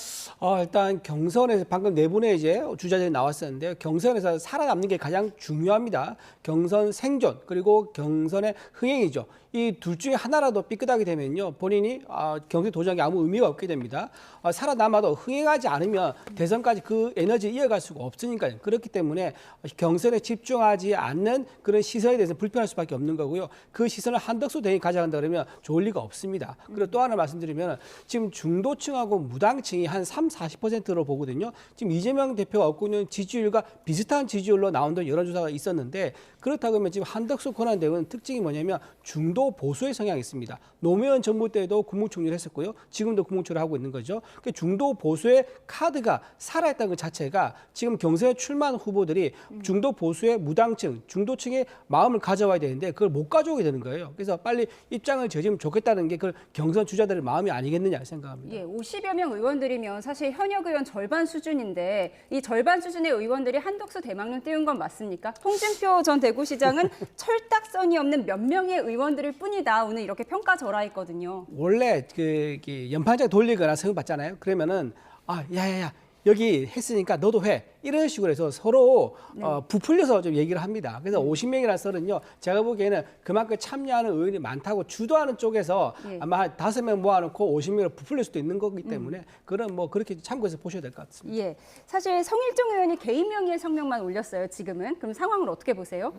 일단 경선에서 방금 네 분의 이제 주자들이 나왔었는데요. 경선에서 살아남는 게 가장 중요합니다. 경선 생존 그리고 경선의 흥행이죠. 이 둘 중에 하나라도 삐끗하게 되면요, 본인이 경선에 도전하기 아무 의미가 없게 됩니다. 살아남아도 흥행하지 않으면 대선까지 그 에너지를 이어갈 수가 없으니까요. 그렇기 때문에 경선에 집중하지 않는 그런 시선에 대해서 불편할 수밖에 없는 거고요. 그 시선을 한덕수 대행이 가져간다 그러면 좋을 리가 없습니다. 그리고 또 하나 말씀드리면 지금 중도층하고 무당층이 한 30-40%로 보거든요. 지금 이재명 대표가 얻고 있는 지지율과 비슷한 지지율로 나온다는 여론조사가 있었는데 그렇다고 하면 지금 한덕수 권한대행은 특징이 뭐냐면 중도 보수의 성향이 있습니다. 노무현 정부 때도 국무총리를 했었고요. 지금도 국무총리를 하고 있는 거죠. 중도 보수의 카드가 살아있다는 것 자체가 지금 경선에 출마한 후보들이 중도 보수의 무당층, 중도층의 마음을 가져와야 되는데 그걸 못 가져오게 되는 거예요. 그래서 빨리 입장을 저지면 좋겠다는 게 그 경선 주자들의 마음이 아니겠느냐 생각합니다. 예, 50여 명 의원들이면 사실 현역 의원 절반 수준인데 이 절반 수준의 의원들이 한덕수 대망론 띄운 건 맞습니까? 홍준표 전 대구시장은 철딱선이 없는 몇 명의 의원들일 뿐이다. 오늘 이렇게 평가절하했거든요. 원래 그 연판장 돌리거나 세금 받잖아요. 그러면은 야야야 여기 했으니까 너도 해. 이런 식으로 해서 서로 부풀려서 좀 얘기를 합니다. 그래서 50명이라는 썰은요, 제가 보기에는 그만큼 참여하는 의원이 많다고 주도하는 쪽에서 아마 5명 모아놓고 50명을 부풀릴 수도 있는 거기 때문에 그런 그렇게 참고해서 보셔야 될 것 같습니다. 예, 사실 성일종 의원이 개인 명의의 성명만 올렸어요. 지금은. 그럼 상황을 어떻게 보세요?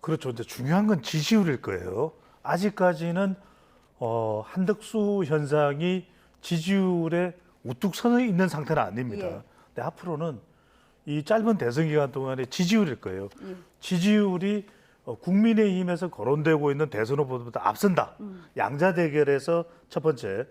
그렇죠. 근데 중요한 건 지지율일 거예요. 아직까지는 한덕수 현상이 지지율에 우뚝 서 있는 상태는 아닙니다. 예. 근데 앞으로는 이 짧은 대선 기간 동안의 지지율일 거예요. 지지율이 국민의힘에서 거론되고 있는 대선 후보보다 앞선다. 양자 대결에서 첫 번째,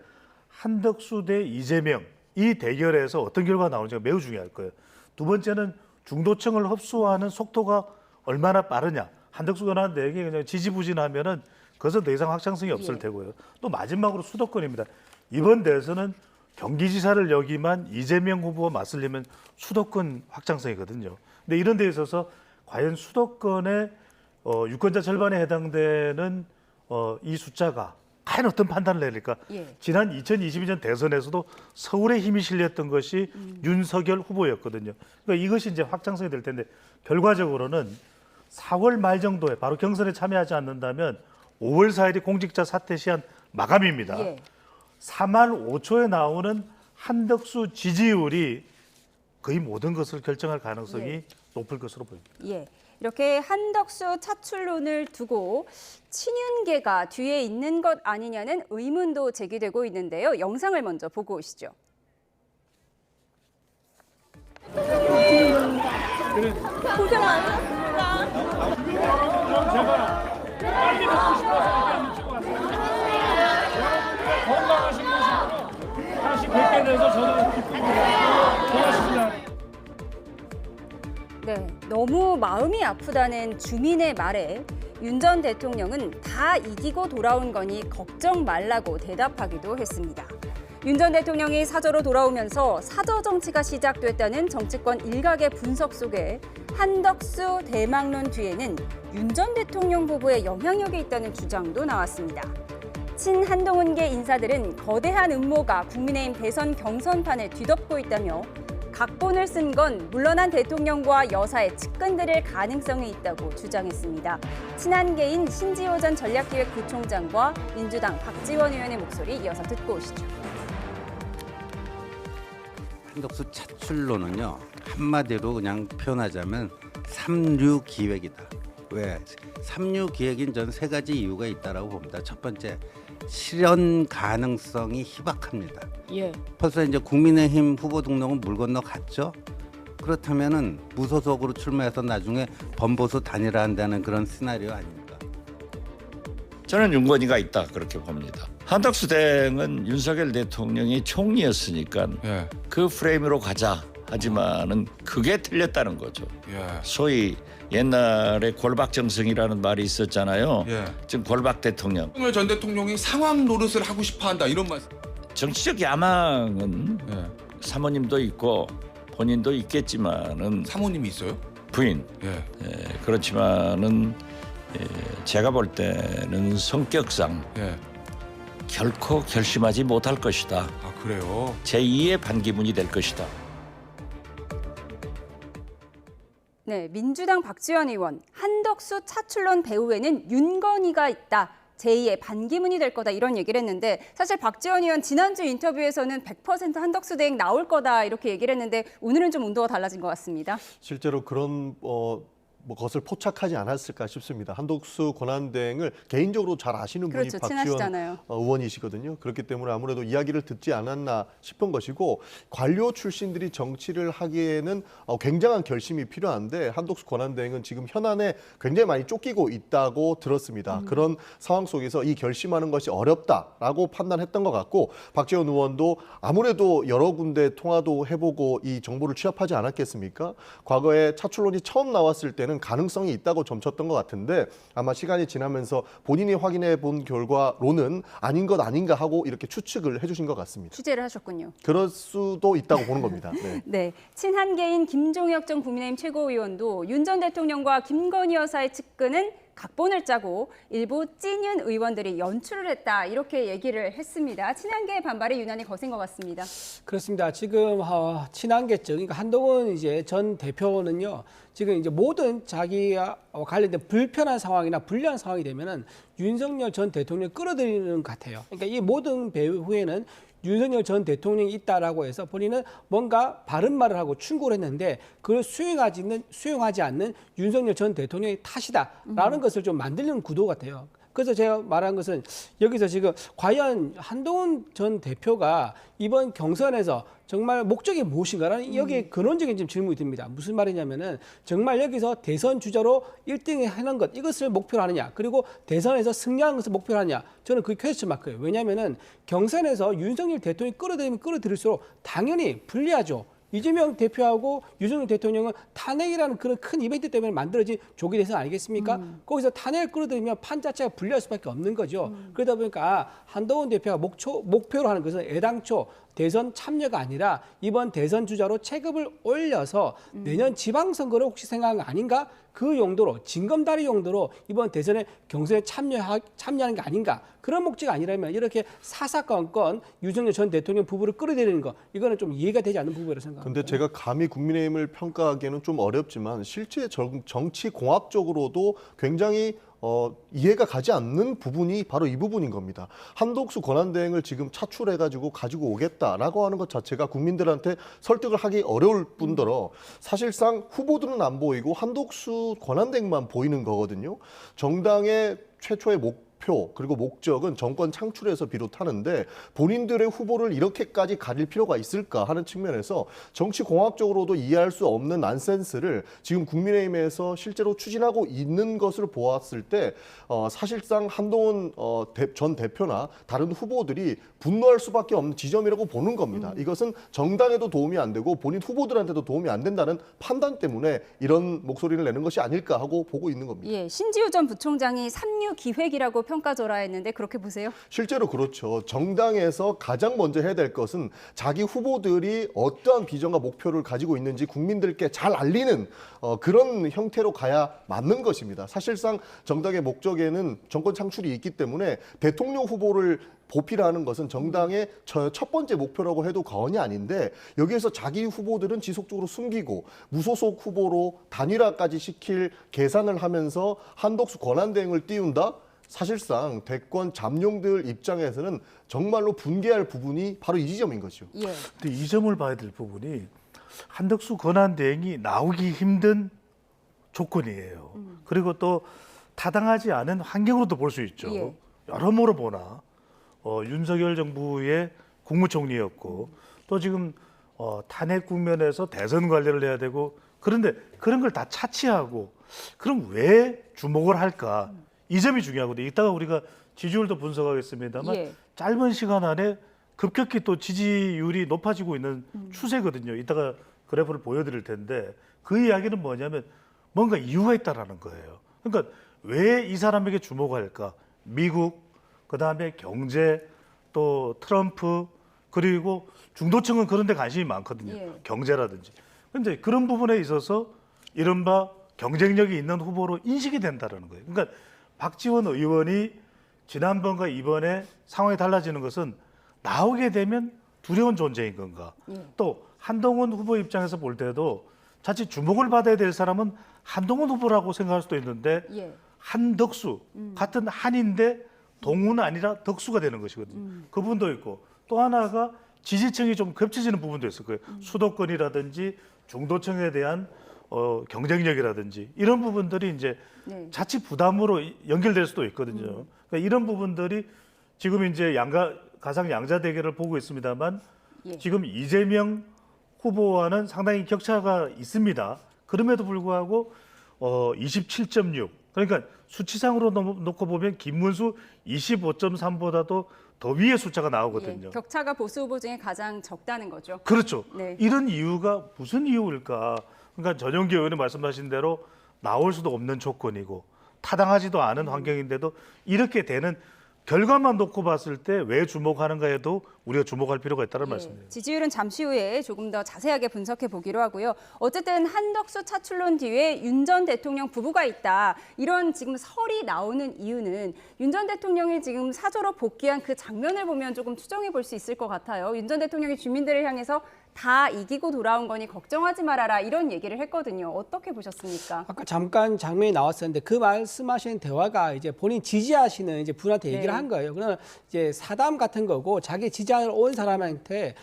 한덕수 대 이재명 이 대결에서 어떤 결과가 나오는지가 매우 중요할 거예요. 두 번째는 중도층을 흡수하는 속도가 얼마나 빠르냐. 한덕수 권한대행이 그냥 지지부진하면은 그것은 더 이상 확장성이 없을 테고요. 또 마지막으로 수도권입니다. 이번 대선은 경기지사를 여기만 이재명 후보와 맞설리면 수도권 확장성이거든요. 근데 이런 데 있어서 과연 수도권의 유권자 절반에 해당되는 이 숫자가 과연 어떤 판단을 내릴까? 지난 2022년 대선에서도 서울에 힘이 실렸던 것이 윤석열 후보였거든요. 그러니까 이것이 이제 확장성이 될 텐데 결과적으로는 4월 말 정도에 바로 경선에 참여하지 않는다면 5월 4일이 공직자 사퇴 시한 마감입니다. 3월 5초에 나오는 한덕수 지지율이 거의 모든 것을 결정할 가능성이 높을 것으로 보입니다. 예, 이렇게 한덕수 차출론을 두고 친윤계가 뒤에 있는 것 아니냐는 의문도 제기되고 있는데요. 영상을 먼저 보고 오시죠. 고생 많으셨습니다. 제가 빨리 먹고 싶어서 건강하신 모습으로 다시 뵙게 돼서 저도 고맙습니다. 네, 너무 마음이 아프다는 주민의 말에 윤 전 대통령은 다 이기고 돌아온 거니 걱정 말라고 대답하기도 했습니다. 윤 전 대통령이 사저로 돌아오면서 사저 정치가 시작됐다는 정치권 일각의 분석 속에 한덕수 대망론 뒤에는 윤 전 대통령 부부의 영향력이 있다는 주장도 나왔습니다. 친한동훈계 인사들은 거대한 음모가 국민의힘 대선 경선판을 뒤덮고 있다며 각본을 쓴 건 물러난 대통령과 여사의 측근들일 가능성이 있다고 주장했습니다. 친한계인 신지호 전 전략기획부총장과 민주당 박지원 의원의 목소리 이어서 듣고 오시죠. 한덕수 차출론은요, 한마디로 그냥 표현하자면 삼류기획이다. 왜? 삼류기획인 전 세 가지 이유가 있다라고 봅니다. 첫 번째, 실현 가능성이 희박합니다. 예. 벌써 이제 국민의힘 후보 등록은 물 건너 갔죠. 그렇다면은 무소속으로 출마해서 나중에 범보수 단일화한다는 그런 시나리오 아닙니까? 저는 윤건희가 있다 그렇게 봅니다. 한덕수 대행은 윤석열 대통령이 총리였으니까 그 프레임으로 가자. 하지만은 그게 틀렸다는 거죠. 소위 옛날에 골박정승이라는 말이 있었잖아요. 지금 골박 대통령. 윤석열 전 대통령이 상황 노릇을 하고 싶어한다 이런 말씀. 정치적 야망은 사모님도 있고 본인도 있겠지만은 사모님이 있어요? 부인. 그렇지만은 제가 볼 때는 성격상 결코 결심하지 못할 것이다. 아 그래요? 제2의 반기문이 될 것이다. 네, 민주당 박지원 의원, 한덕수 차출론 배후에는 윤건희가 있다. 제2의 반기문이 될 거다 이런 얘기를 했는데 사실 박지원 의원 지난주 인터뷰에서는 100% 한덕수 대행 나올 거다 이렇게 얘기를 했는데 오늘은 좀 온도가 달라진 것 같습니다. 실제로 그런 것을 포착하지 않았을까 싶습니다. 한덕수 권한대행을 개인적으로 잘 아시는 분이 그렇죠, 박지원 친하시잖아요. 의원이시거든요. 그렇기 때문에 아무래도 이야기를 듣지 않았나 싶은 것이고 관료 출신들이 정치를 하기에는 굉장한 결심이 필요한데 한덕수 권한대행은 지금 현안에 굉장히 많이 쫓기고 있다고 들었습니다. 그런 상황 속에서 이 결심하는 것이 어렵다라고 판단했던 것 같고 박지원 의원도 아무래도 여러 군데 통화도 해보고 이 정보를 취합하지 않았겠습니까? 과거에 차출론이 처음 나왔을 때는 가능성이 있다고 점쳤던 것 같은데 아마 시간이 지나면서 본인이 확인해 본 결과로는 아닌 것 아닌가 하고 이렇게 추측을 해주신 것 같습니다. 취재를 하셨군요. 그럴 수도 있다고 보는 겁니다. 네. 네, 친한계인 김종혁 전 국민의힘 최고위원도 윤 전 대통령과 김건희 여사의 측근은 각본을 짜고 일부 찐윤 의원들이 연출을 했다 이렇게 얘기를 했습니다. 친한계의 반발이 유난히 거센 것 같습니다. 그렇습니다. 지금 친한계 쪽, 그러니까 한동훈 이제 전 대표는요, 지금 이제 모든 자기와 관련된 불편한 상황이나 불리한 상황이 되면은 윤석열 전 대통령을 끌어들이는 것 같아요. 그러니까 이 모든 배후에는 윤석열 전 대통령이 있다라고 해서 본인은 뭔가 바른 말을 하고 충고를 했는데 그걸 수용하지 않는 윤석열 전 대통령의 탓이다라는 것을 좀 만들려는 구도 같아요. 그래서 제가 말한 것은 여기서 지금 과연 한동훈 전 대표가 이번 경선에서 정말 목적이 무엇인가라는 여기에 근원적인 지금 질문이 듭니다. 무슨 말이냐면은 정말 여기서 대선 주자로 1등을 하는 것 이것을 목표로 하느냐 그리고 대선에서 승리하는 것을 목표로 하느냐 저는 그게 퀘스천 마크예요. 왜냐하면은 경선에서 윤석열 대통령이 끌어들이면 끌어들일수록 당연히 불리하죠. 이재명 대표하고 윤석열 대통령은 탄핵이라는 그런 큰 이벤트 때문에 만들어진 조기 대선 아니겠습니까? 거기서 탄핵을 끌어들이면 판 자체가 불리할 수밖에 없는 거죠. 그러다 보니까 한동훈 대표가 목표로 하는 것은 애당초 대선 참여가 아니라 이번 대선 주자로 체급을 올려서 내년 지방선거를 혹시 생각한 거 아닌가? 그 용도로 징검다리 용도로 이번 대선에 경선에 참여하는 게 아닌가? 그런 목적이 아니라면 이렇게 사사건건 윤석열 전 대통령 부부를 끌어들이는 거 이거는 좀 이해가 되지 않는 부분이라고 생각합니다. 근데 제가 감히 국민의힘을 평가하기에는 좀 어렵지만 실제 정치 공학적으로도 굉장히 이해가 가지 않는 부분이 바로 이 부분인 겁니다. 한덕수 권한대행을 지금 차출해가지고 가지고 오겠다라고 하는 것 자체가 국민들한테 설득을 하기 어려울 뿐더러 사실상 후보들은 안 보이고 한덕수 권한대행만 보이는 거거든요. 정당의 최초의 목표 그리고 목적은 정권 창출에서 비롯하는데 본인들의 후보를 이렇게까지 가릴 필요가 있을까 하는 측면에서 정치공학적으로도 이해할 수 없는 난센스를 지금 국민의힘에서 실제로 추진하고 있는 것을 보았을 때 사실상 한동훈 전 대표나 다른 후보들이 분노할 수밖에 없는 지점이라고 보는 겁니다. 이것은 정당에도 도움이 안 되고 본인 후보들한테도 도움이 안 된다는 판단 때문에 이런 목소리를 내는 것이 아닐까 하고 보고 있는 겁니다. 예, 신지우 전 부총장이 삼류 기획이라고 평가절하했는데 그렇게 보세요? 실제로 그렇죠. 정당에서 가장 먼저 해야 될 것은 자기 후보들이 어떠한 비전과 목표를 가지고 있는지 국민들께 잘 알리는 그런 형태로 가야 맞는 것입니다. 사실상 정당의 목적에는 정권 창출이 있기 때문에 대통령 후보를 보필하는 것은 정당의 첫 번째 목표라고 해도 과언이 아닌데 여기에서 자기 후보들은 지속적으로 숨기고 무소속 후보로 단일화까지 시킬 계산을 하면서 한덕수 권한대행을 띄운다? 사실상 대권 잠룡들 입장에서는 정말로 분개할 부분이 바로 이 지점인 거죠. 예. 근데 이 점을 봐야 될 부분이 한덕수 권한대행이 나오기 힘든 조건이에요. 그리고 또 타당하지 않은 환경으로도 볼 수 있죠. 예. 여러모로 보나 윤석열 정부의 국무총리였고 또 지금 탄핵 국면에서 대선 관리를 해야 되고 그런데 그런 걸 다 차치하고 그럼 왜 주목을 할까? 이 점이 중요하거든요. 이따가 우리가 지지율도 분석하겠습니다만 예. 짧은 시간 안에 급격히 또 지지율이 높아지고 있는 추세거든요. 이따가 그래프를 보여드릴 텐데 그 이야기는 뭐냐면 뭔가 이유가 있다라는 거예요. 그러니까 왜 이 사람에게 주목할까? 미국, 그다음에 경제, 또 트럼프, 그리고 중도층은 그런 데 관심이 많거든요. 예. 경제라든지. 근데 그런 부분에 있어서 이른바 경쟁력이 있는 후보로 인식이 된다는 거예요. 그러니까 박지원 의원이 지난번과 이번에 상황이 달라지는 것은 나오게 되면 두려운 존재인 건가. 또 한동훈 후보 입장에서 볼 때도 자칫 주목을 받아야 될 사람은 한동훈 후보라고 생각할 수도 있는데 한덕수, 같은 한인데 동훈 아니라 덕수가 되는 것이거든요. 그 부분도 있고 또 하나가 지지층이 좀 겹쳐지는 부분도 있을 거예요. 수도권이라든지 중도층에 대한 경쟁력이라든지 이런 부분들이 이제 자칫 부담으로 연결될 수도 있거든요. 그러니까 이런 부분들이 지금 이제 가상 양자 대결을 보고 있습니다만 지금 이재명 후보와는 상당히 격차가 있습니다. 그럼에도 불구하고 27.6 그러니까 수치상으로 놓고 보면 김문수 25.3보다도 더 위의 숫자가 나오거든요. 예, 격차가 보수 후보 중에 가장 적다는 거죠. 그렇죠. 네. 이런 이유가 무슨 이유일까? 그러니까 전용기 의원이 말씀하신 대로 나올 수도 없는 조건이고 타당하지도 않은 환경인데도 이렇게 되는 결과만 놓고 봤을 때 왜 주목하는가에도 우리가 주목할 필요가 있다는 말씀이에요. 지지율은 잠시 후에 조금 더 자세하게 분석해 보기로 하고요. 어쨌든 한덕수 차출론 뒤에 윤 전 대통령 부부가 있다. 이런 지금 설이 나오는 이유는 윤 전 대통령이 지금 사저로 복귀한 그 장면을 보면 조금 추정해 볼 수 있을 것 같아요. 윤 전 대통령이 주민들을 향해서 다 이기고 돌아온 거니 걱정하지 말아라 이런 얘기를 했거든요. 어떻게 보셨습니까? 아까 잠깐 장면이 나왔었는데 그 말씀하신 대화가 이제 본인 지지하시는 이제 분한테 얘기를 한 거예요. 그러나 이제 사담 같은 거고 자기 지지하러 온 사람한테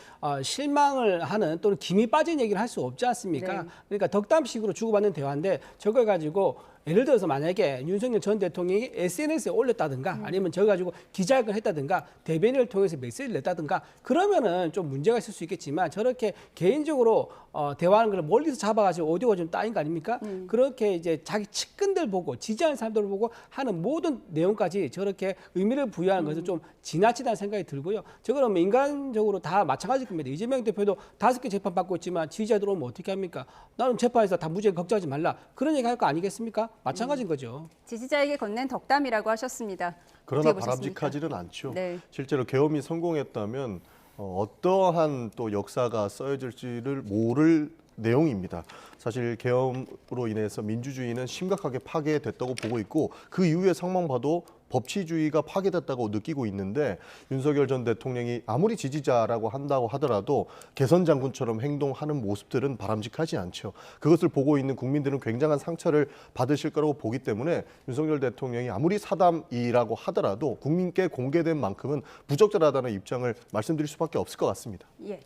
실망을 하는 또는 김이 빠진 얘기를 할 수 없지 않습니까? 그러니까 덕담식으로 주고받는 대화인데 저걸 가지고 예를 들어서 만약에 윤석열 전 대통령이 SNS에 올렸다든가 아니면 저거 가지고 기자회견을 했다든가 대변인을 통해서 메시지를 냈다든가 그러면은 좀 문제가 있을 수 있겠지만 저렇게 개인적으로 대화하는 걸 멀리서 잡아가지고 오디오가 좀 따인 거 아닙니까? 그렇게 이제 자기 측근들 보고 지지하는 사람들을 보고 하는 모든 내용까지 저렇게 의미를 부여하는 것은 좀 지나치다는 생각이 들고요. 저거는 뭐 인간적으로 다 마찬가지일 겁니다. 이재명 대표도 5개 재판 받고 있지만 지지자 들어오면 어떻게 합니까? 나는 재판에서 다 무죄 걱정하지 말라. 그런 얘기 할 거 아니겠습니까? 마찬가지인 거죠. 지지자에게 건넨 덕담이라고 하셨습니다. 그러나 바람직하지는 않죠. 네. 실제로 계엄이 성공했다면 어떠한 또 역사가 써여질지를 모를 내용입니다. 사실 계엄으로 인해서 민주주의는 심각하게 파괴됐다고 보고 있고 그 이후의 상황 봐도 법치주의가 파괴됐다고 느끼고 있는데 윤석열 전 대통령이 아무리 지지자라고 한다고 하더라도 개선 장군처럼 행동하는 모습들은 바람직하지 않죠. 그것을 보고 있는 국민들은 굉장한 상처를 받으실 거라고 보기 때문에 윤석열 대통령이 아무리 사담이라고 하더라도 국민께 공개된 만큼은 부적절하다는 입장을 말씀드릴 수밖에 없을 것 같습니다. 예.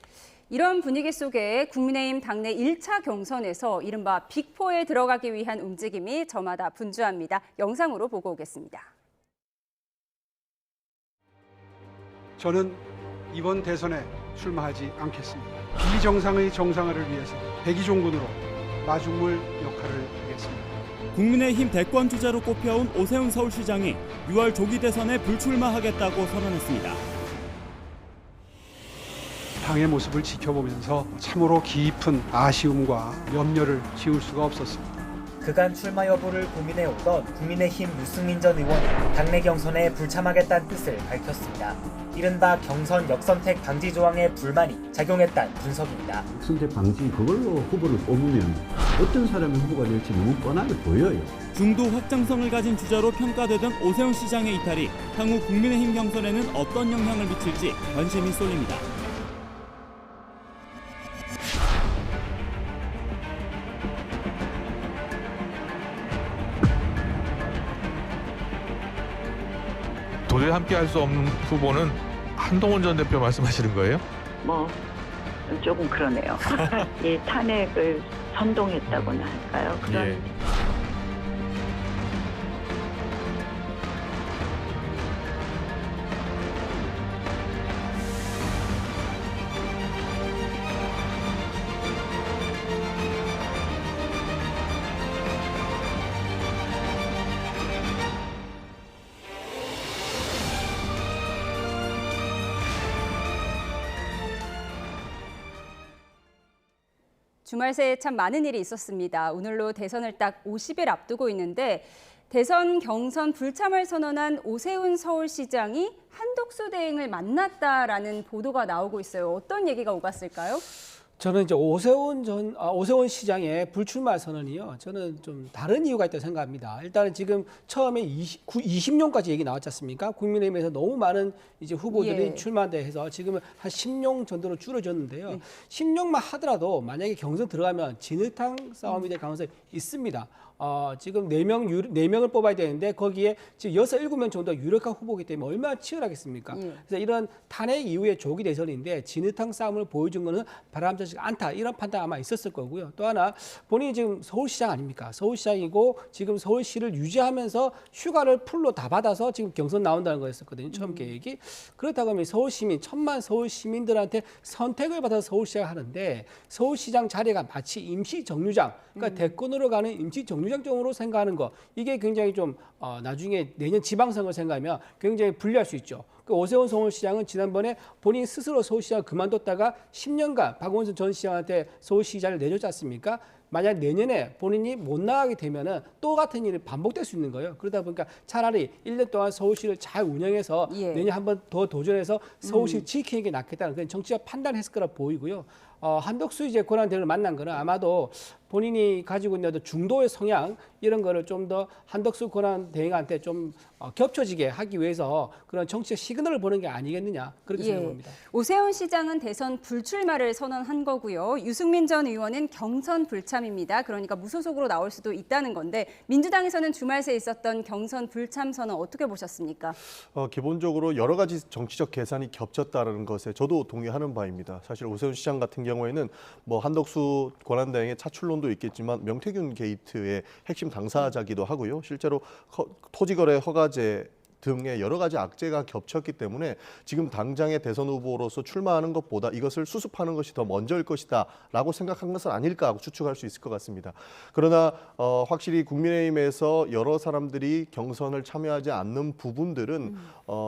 이런 분위기 속에 국민의힘 당내 1차 경선에서 이른바 빅4에 들어가기 위한 움직임이 저마다 분주합니다. 영상으로 보고 오겠습니다. 저는 이번 대선에 출마하지 않겠습니다. 비정상의 정상화를 위해서 백의종군으로 마중물 역할을 하겠습니다. 국민의힘 대권 주자로 꼽혀온 오세훈 서울시장이 6월 조기 대선에 불출마하겠다고 선언했습니다. 당의 모습을 지켜보면서 참으로 깊은 아쉬움과 염려를 지울 수가 없었습니다. 그간 출마 여부를 고민해오던 국민의힘 유승민 전 의원이 당내 경선에 불참하겠다는 뜻을 밝혔습니다. 이른바 경선 역선택 방지 조항의 불만이 작용했다는 분석입니다. 역선택 방지 그걸로 후보를 뽑으면 어떤 사람이 후보가 될지 너무 뻔하게 보여요. 중도 확장성을 가진 주자로 평가되던 오세훈 시장의 이탈이 향후 국민의힘 경선에는 어떤 영향을 미칠지 관심이 쏠립니다. 도저히 함께 할 수 없는 후보는 한동훈 전 대표 말씀하시는 거예요? 뭐 조금 그러네요. 이 탄핵을 선동했다고나 할까요? 그런 예. 주말 새에 참 많은 일이 있었습니다. 오늘로 대선을 딱 50일 앞두고 있는데 대선 경선 불참을 선언한 오세훈 서울시장이 한덕수 대행을 만났다라는 보도가 나오고 있어요. 어떤 얘기가 오갔을까요? 저는 이제 오세훈 시장의 불출마 선언이요. 저는 좀 다른 이유가 있다고 생각합니다. 일단은 지금 처음에 20명까지 얘기 나왔지 않습니까? 국민의힘에서 너무 많은 이제 후보들이 출마한다 해서 지금은 한 10명 정도로 줄어졌는데요. 10명만 하더라도 만약에 경선 들어가면 진흙탕 싸움이 될 가능성이 있습니다. 지금 4명을 뽑아야 되는데 거기에 지금 6, 7명 정도가 유력한 후보이기 때문에 얼마나 치열하겠습니까? 그래서 이런 탄핵 이후의 조기 대선인데 진흙탕 싸움을 보여준 거는 바람직하지 않다. 이런 판단 아마 있었을 거고요. 또 하나 본인이 지금 서울시장 아닙니까? 서울시장이고 지금 서울시를 유지하면서 휴가를 풀로 다 받아서 지금 경선 나온다는 거였었거든요. 처음 계획이. 그렇다고 하면 서울시민, 1000만 서울시민들한테 선택을 받아서 서울시장을 하는데 서울시장 자리가 마치 임시 정류장, 그러니까 대권으로 가는 임시 정류장적으로 생각하는 거, 이게 굉장히 좀 나중에 내년 지방선거 생각하면 굉장히 불리할 수 있죠. 그 오세훈 서울시장은 지난번에 본인 스스로 서울시장을 그만뒀다가 10년간 박원순 전 시장한테 서울시장을 내줬지 않습니까? 만약 내년에 본인이 못 나가게 되면은 또 같은 일이 반복될 수 있는 거예요. 그러다 보니까 차라리 1년 동안 서울시를 잘 운영해서 내년에 한 번 더 도전해서 서울시를 지키는 게 낫겠다는 그런 정치적 판단했을 거라 보이고요. 한덕수 이제 권한대행을 만난 거는 아마도 본인이 가지고 있는 중도의 성향 이런 거를 좀 더 한덕수 권한대행한테 좀 겹쳐지게 하기 위해서 그런 정치적 시그널을 보는 게 아니겠느냐 그렇게 생각합니다. 오세훈 시장은 대선 불출마를 선언한 거고요. 유승민 전 의원은 경선 불참입니다. 그러니까 무소속으로 나올 수도 있다는 건데 민주당에서는 주말 새에 있었던 경선 불참 선언 어떻게 보셨습니까? 기본적으로 여러 가지 정치적 계산이 겹쳤다는 것에 저도 동의하는 바입니다. 사실 오세훈 시장 같은 경우에는 뭐 한덕수 권한대행의 차출론도 있겠지만 명태균 게이트의 핵심 당사자기도 하고요. 실제로 토지거래 허가제 등의 여러 가지 악재가 겹쳤기 때문에 지금 당장의 대선 후보로서 출마하는 것보다 이것을 수습하는 것이 더 먼저일 것이다라고 생각한 것은 아닐까 하고 추측할 수 있을 것 같습니다. 그러나 확실히 국민의힘에서 여러 사람들이 경선을 참여하지 않는 부분들은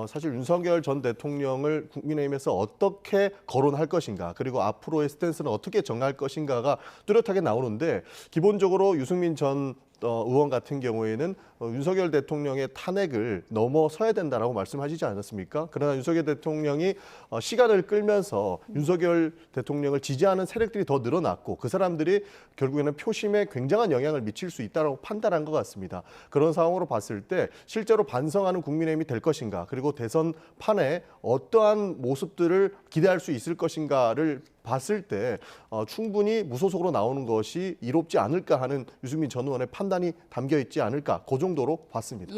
사실 윤석열 전 대통령을 국민의힘에서 어떻게 거론할 것인가 그리고 앞으로의 스탠스는 어떻게 정할 것인가가 뚜렷하게 나오는데 기본적으로 유승민 전 의원 같은 경우에는 윤석열 대통령의 탄핵을 넘어서야 된다라고 말씀하시지 않았습니까? 그러나 윤석열 대통령이 시간을 끌면서 윤석열 대통령을 지지하는 세력들이 더 늘어났고 그 사람들이 결국에는 표심에 굉장한 영향을 미칠 수 있다고 판단한 것 같습니다. 그런 상황으로 봤을 때 실제로 반성하는 국민의힘이 될 것인가 그리고 대선판에 어떠한 모습들을 기대할 수 있을 것인가를 봤을 때 충분히 무소속으로 나오는 것이 이롭지 않을까 하는 유승민 전 의원의 판단이 담겨 있지 않을까 그 정도로 봤습니다.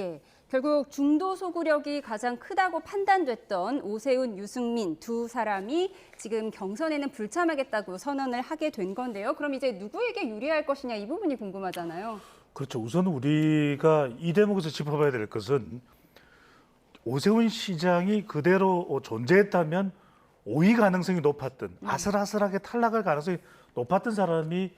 결국 중도 소구력이 가장 크다고 판단됐던 오세훈, 유승민 두 사람이 지금 경선에는 불참하겠다고 선언을 하게 된 건데요. 그럼 이제 누구에게 유리할 것이냐 이 부분이 궁금하잖아요. 그렇죠. 우선 우리가 이 대목에서 짚어봐야 될 것은 오세훈 시장이 그대로 존재했다면 5위 가능성이 높았던 아슬아슬하게 탈락할 가능성이 높았던 사람이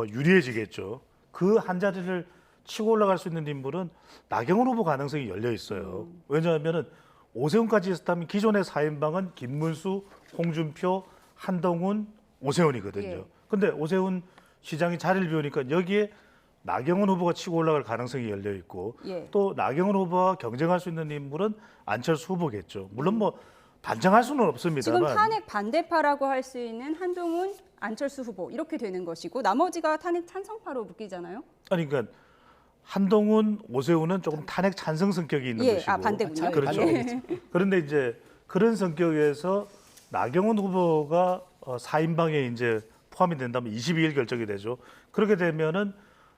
유리해지겠죠. 그 한 자리를 치고 올라갈 수 있는 인물은 나경원 후보 가능성이 열려 있어요. 왜냐하면 오세훈까지 있었다면 기존의 4인방은 김문수, 홍준표, 한동훈, 오세훈이거든요. 근데 오세훈 시장이 자리를 비우니까 여기에 나경원 후보가 치고 올라갈 가능성이 열려 있고 또 나경원 후보와 경쟁할 수 있는 인물은 안철수 후보겠죠. 물론 뭐 단정할 수는 없습니다만 지금 탄핵 반대파라고 할 수 있는 한동훈, 안철수 후보 이렇게 되는 것이고 나머지가 탄핵 찬성파로 묶이잖아요. 아니 그러니까 한동훈, 오세훈은 조금 탄핵 찬성 성격이 있는 것이고 반대군요. 그렇죠. 그런데 이제 그런 성격에서 나경원 후보가 4인방에 이제 포함이 된다면 22일 결정이 되죠. 그렇게 되면은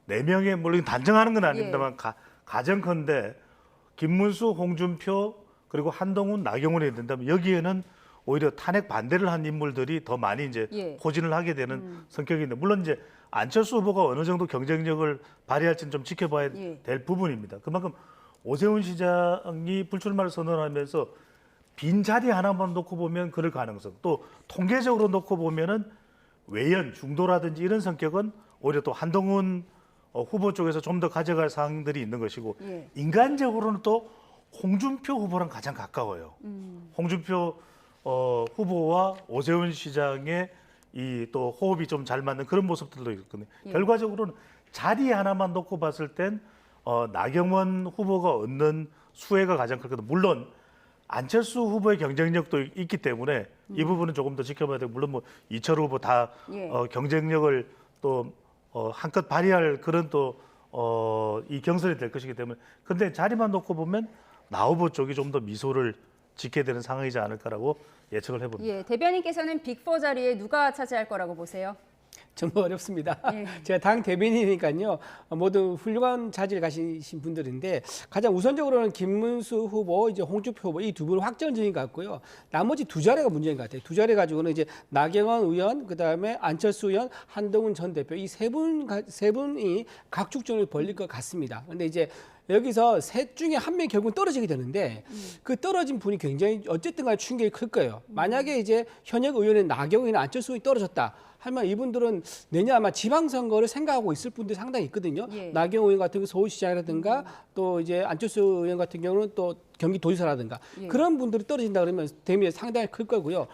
4명의 물론 단정하는 건 아닙니다만 가정컨대 김문수, 홍준표 그리고 한동훈, 나경원이 된다면 여기에는 오히려 탄핵 반대를 한 인물들이 더 많이 이제 포진을 하게 되는 성격인데 물론 이제 안철수 후보가 어느 정도 경쟁력을 발휘할지는 좀 지켜봐야 될 부분입니다. 그만큼 오세훈 시장이 불출마를 선언하면서 빈 자리 하나만 놓고 보면 그럴 가능성 또 통계적으로 놓고 보면은 외연, 중도라든지 이런 성격은 오히려 또 한동훈 후보 쪽에서 좀 더 가져갈 사항들이 있는 것이고 인간적으로는 또 홍준표 후보랑 가장 가까워요. 홍준표 후보와 오세훈 시장의 이 또 호흡이 좀 잘 맞는 그런 모습들도 있거든요. 결과적으로는 자리 하나만 놓고 봤을 땐 나경원 후보가 얻는 수혜가 가장 클거든요. 물론 안철수 후보의 경쟁력도 있기 때문에 이 부분은 조금 더 지켜봐야 되고 물론 뭐 이철 후보 다 경쟁력을 또 한껏 발휘할 그런 또 이 경선이 될 것이기 때문에 근데 자리만 놓고 보면 나 후보 쪽이 좀 더 미소를 짓게 되는 상황이지 않을까라고 예측을 해봅니다. 대변인께서는 빅4 자리에 누가 차지할 거라고 보세요? 정말 어렵습니다. 제가 당 대변인이니까요. 모두 훌륭한 자질을 가지신 분들인데 가장 우선적으로는 김문수 후보, 이제 홍준표 후보 이 두 분은 확정적인 것 같고요. 나머지 두 자리가 문제인 것 같아요. 두 자리 가지고는 이제 나경원 의원, 그다음에 안철수 의원, 한동훈 전 대표 이 세 분이 각축전을 벌릴 것 같습니다. 그런데 이제 여기서 셋 중에 한 명이 결국은 떨어지게 되는데 그 떨어진 분이 굉장히 어쨌든 간에 충격이 클 거예요. 만약에 이제 현역 의원인 나경원이나 안철수 의원이 떨어졌다. 하지만 이분들은 내년 아마 지방선거를 생각하고 있을 분들이 상당히 있거든요. 나경원 의원 같은 경우 서울시장이라든가 또 이제 안철수 의원 같은 경우는 또 경기도지사라든가 그런 분들이 떨어진다 그러면 대미에 상당히 클 거고요.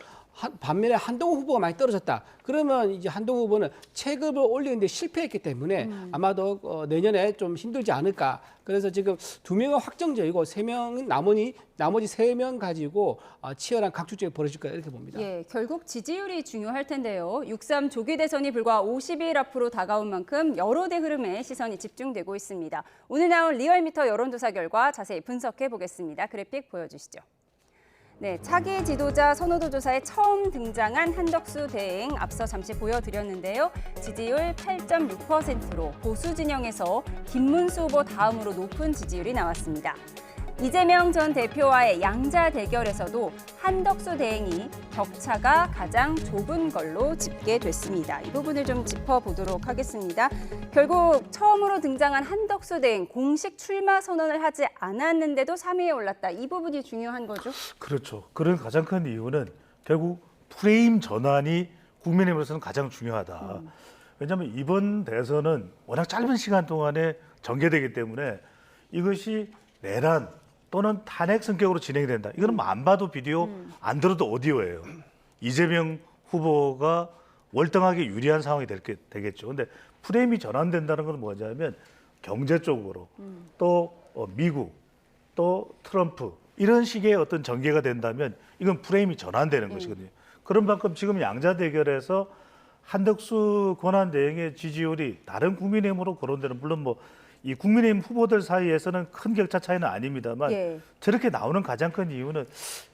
반면에 한동훈 후보가 많이 떨어졌다. 그러면 이제 한동훈 후보는 체급을 올리는데 실패했기 때문에 아마도 내년에 좀 힘들지 않을까. 그래서 지금 2명은 확정적이고 3명은 나머지 3명 가지고 치열한 각축전이 벌어질 거다 이렇게 봅니다. 결국 지지율이 중요할 텐데요. 6.3 조기 대선이 불과 50일 앞으로 다가온 만큼 여러 대 흐름에 시선이 집중되고 있습니다. 오늘 나온 리얼미터 여론조사 결과 자세히 분석해 보겠습니다. 그래픽 보여주시죠. 차기 지도자 선호도 조사에 처음 등장한 한덕수 대행 앞서 잠시 보여드렸는데요. 지지율 8.6%로 보수 진영에서 김문수 후보 다음으로 높은 지지율이 나왔습니다. 이재명 전 대표와의 양자 대결에서도 한덕수 대행이 격차가 가장 좁은 걸로 집계됐습니다. 이 부분을 좀 짚어보도록 하겠습니다. 결국 처음으로 등장한 한덕수 대행 공식 출마 선언을 하지 않았는데도 3위에 올랐다. 이 부분이 중요한 거죠? 그렇죠. 그런 가장 큰 이유는 결국 프레임 전환이 국민의힘으로서는 가장 중요하다. 왜냐하면 이번 대선은 워낙 짧은 시간 동안에 전개되기 때문에 이것이 내란 또는 탄핵 성격으로 진행이 된다. 이거는 뭐 안 봐도 비디오, 안 들어도 오디오예요. 이재명 후보가 월등하게 유리한 상황이 되겠죠. 근데 프레임이 전환된다는 건 뭐냐면 경제 쪽으로 또 미국 또 트럼프 이런 식의 어떤 전개가 된다면 이건 프레임이 전환되는 것이거든요. 그런 만큼 지금 양자 대결에서 한덕수 권한대행의 지지율이 다른 국민의힘으로 거론되는 물론 뭐 이 국민의힘 후보들 사이에서는 큰 격차 차이는 아닙니다만 저렇게 나오는 가장 큰 이유는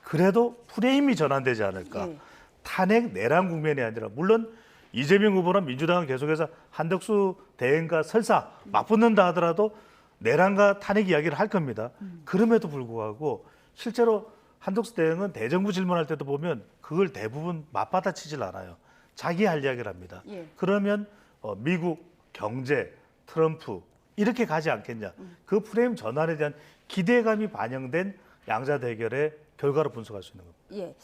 그래도 프레임이 전환되지 않을까. 탄핵 내란 국면이 아니라 물론 이재명 후보나 민주당은 계속해서 한덕수 대행과 설사 맞붙는다 하더라도 내란과 탄핵 이야기를 할 겁니다. 그럼에도 불구하고 실제로 한덕수 대행은 대정부 질문할 때도 보면 그걸 대부분 맞받아치질 않아요. 자기 할 이야기를 합니다. 그러면 미국, 경제, 트럼프 이렇게 가지 않겠냐. 그 프레임 전환에 대한 기대감이 반영된 양자 대결의 결과로 분석할 수 있는 겁니다. 예.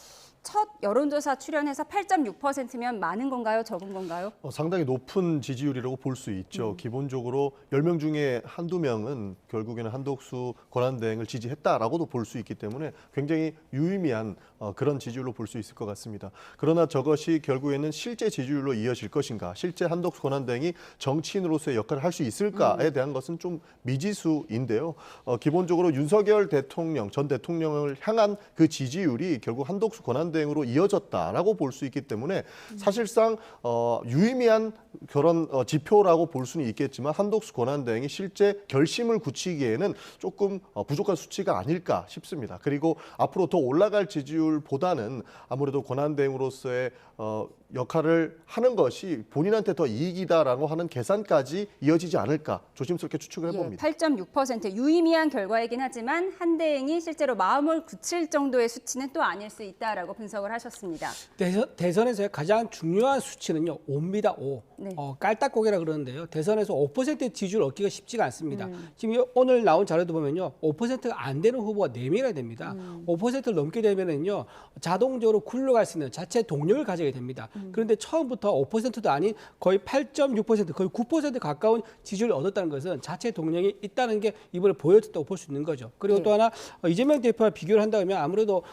첫 여론조사 출연해서 8.6%면 많은 건가요? 적은 건가요? 상당히 높은 지지율이라고 볼 수 있죠. 기본적으로 10명 중에 한두 명은 결국에는 한덕수 권한대행을 지지했다라고도 볼 수 있기 때문에 굉장히 유의미한 그런 지지율로 볼 수 있을 것 같습니다. 그러나 저것이 결국에는 실제 지지율로 이어질 것인가, 실제 한덕수 권한대행이 정치인으로서의 역할을 할 수 있을까에 대한 것은 좀 미지수인데요. 기본적으로 윤석열 대통령, 전 대통령을 향한 그 지지율이 결국 한덕수 권한대행으로 이어졌다라고 볼 수 있기 때문에 사실상 유의미한 그런 지표라고 볼 수는 있겠지만 한덕수 권한대행이 실제 결심을 굳히기에는 조금 부족한 수치가 아닐까 싶습니다. 그리고 앞으로 더 올라갈 지지율보다는 아무래도 권한대행으로서의 역할을 하는 것이 본인한테 더 이익이다라고 하는 계산까지 이어지지 않을까 조심스럽게 추측을 해봅니다. 8.6% 유의미한 결과이긴 하지만 한대행이 실제로 마음을 굳힐 정도의 수치는 또 아닐 수 있다라고 분석을 하셨습니다. 대선에서의 가장 중요한 수치는요, 5입니다. 5. 네. 깔딱고개라 그러는데요. 대선에서 5% 지지율 얻기가 쉽지가 않습니다. 지금 오늘 나온 자료도 보면요, 5%가 안 되는 후보가 4명이나 됩니다. 5%를 넘게 되면은요, 자동적으로 굴러갈 수 있는 자체 동력을 가지게 됩니다. 그런데 처음부터 5%도 아닌 거의 8.6%, 거의 9% 가까운 지지율을 얻었다는 것은 자체 동력이 있다는 게 이번에 보여줬다고 볼 수 있는 거죠. 그리고 또 하나 이재명 대표와 비교를 한다면 아무래도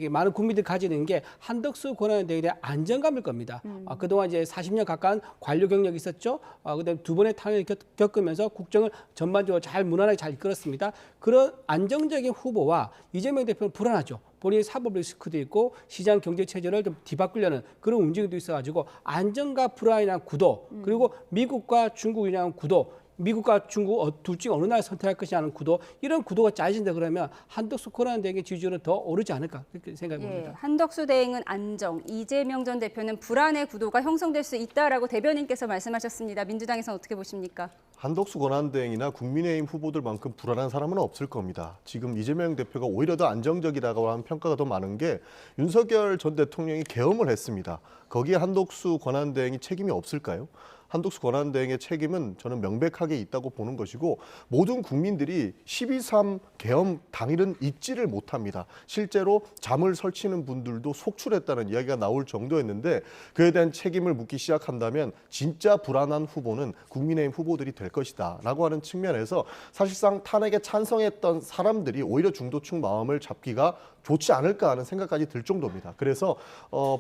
많은 국민들이 가지는 게 한덕수 권한대행에 대한 안정감일 겁니다. 그동안 이제 40년 가까운 관료 경력이 있었죠. 그다음에 두 번의 탄핵을 겪으면서 국정을 전반적으로 잘 무난하게 잘 이끌었습니다. 그런 안정적인 후보와 이재명 대표는 불안하죠. 본인의 사법 리스크도 있고 시장 경제 체제를 좀 뒤바꾸려는 그런 움직임도 있어가지고 안정과 불안이란 구도, 그리고 미국과 중국이란 구도, 미국과 중국 둘 중 어느 나라 선택할 것이냐는 구도, 이런 구도가 짜진다 그러면 한덕수 권한대행의 지지율은 더 오르지 않을까 그렇게 생각해 봅니다. 한덕수 대행은 안정, 이재명 전 대표는 불안의 구도가 형성될 수 있다라고 대변인께서 말씀하셨습니다. 민주당에서는 어떻게 보십니까? 한덕수 권한대행이나 국민의힘 후보들만큼 불안한 사람은 없을 겁니다. 지금 이재명 대표가 오히려 더 안정적이라고 하는 평가가 더 많은 게 윤석열 전 대통령이 계엄을 했습니다. 거기에 한덕수 권한대행이 책임이 없을까요? 한덕수 권한대행의 책임은 저는 명백하게 있다고 보는 것이고 모든 국민들이 12.3 계엄 당일은 잊지를 못합니다. 실제로 잠을 설치는 분들도 속출했다는 이야기가 나올 정도였는데 그에 대한 책임을 묻기 시작한다면 진짜 불안한 후보는 국민의힘 후보들이 될 것이다 라고 하는 측면에서 사실상 탄핵에 찬성했던 사람들이 오히려 중도층 마음을 잡기가 좋지 않을까 하는 생각까지 들 정도입니다. 그래서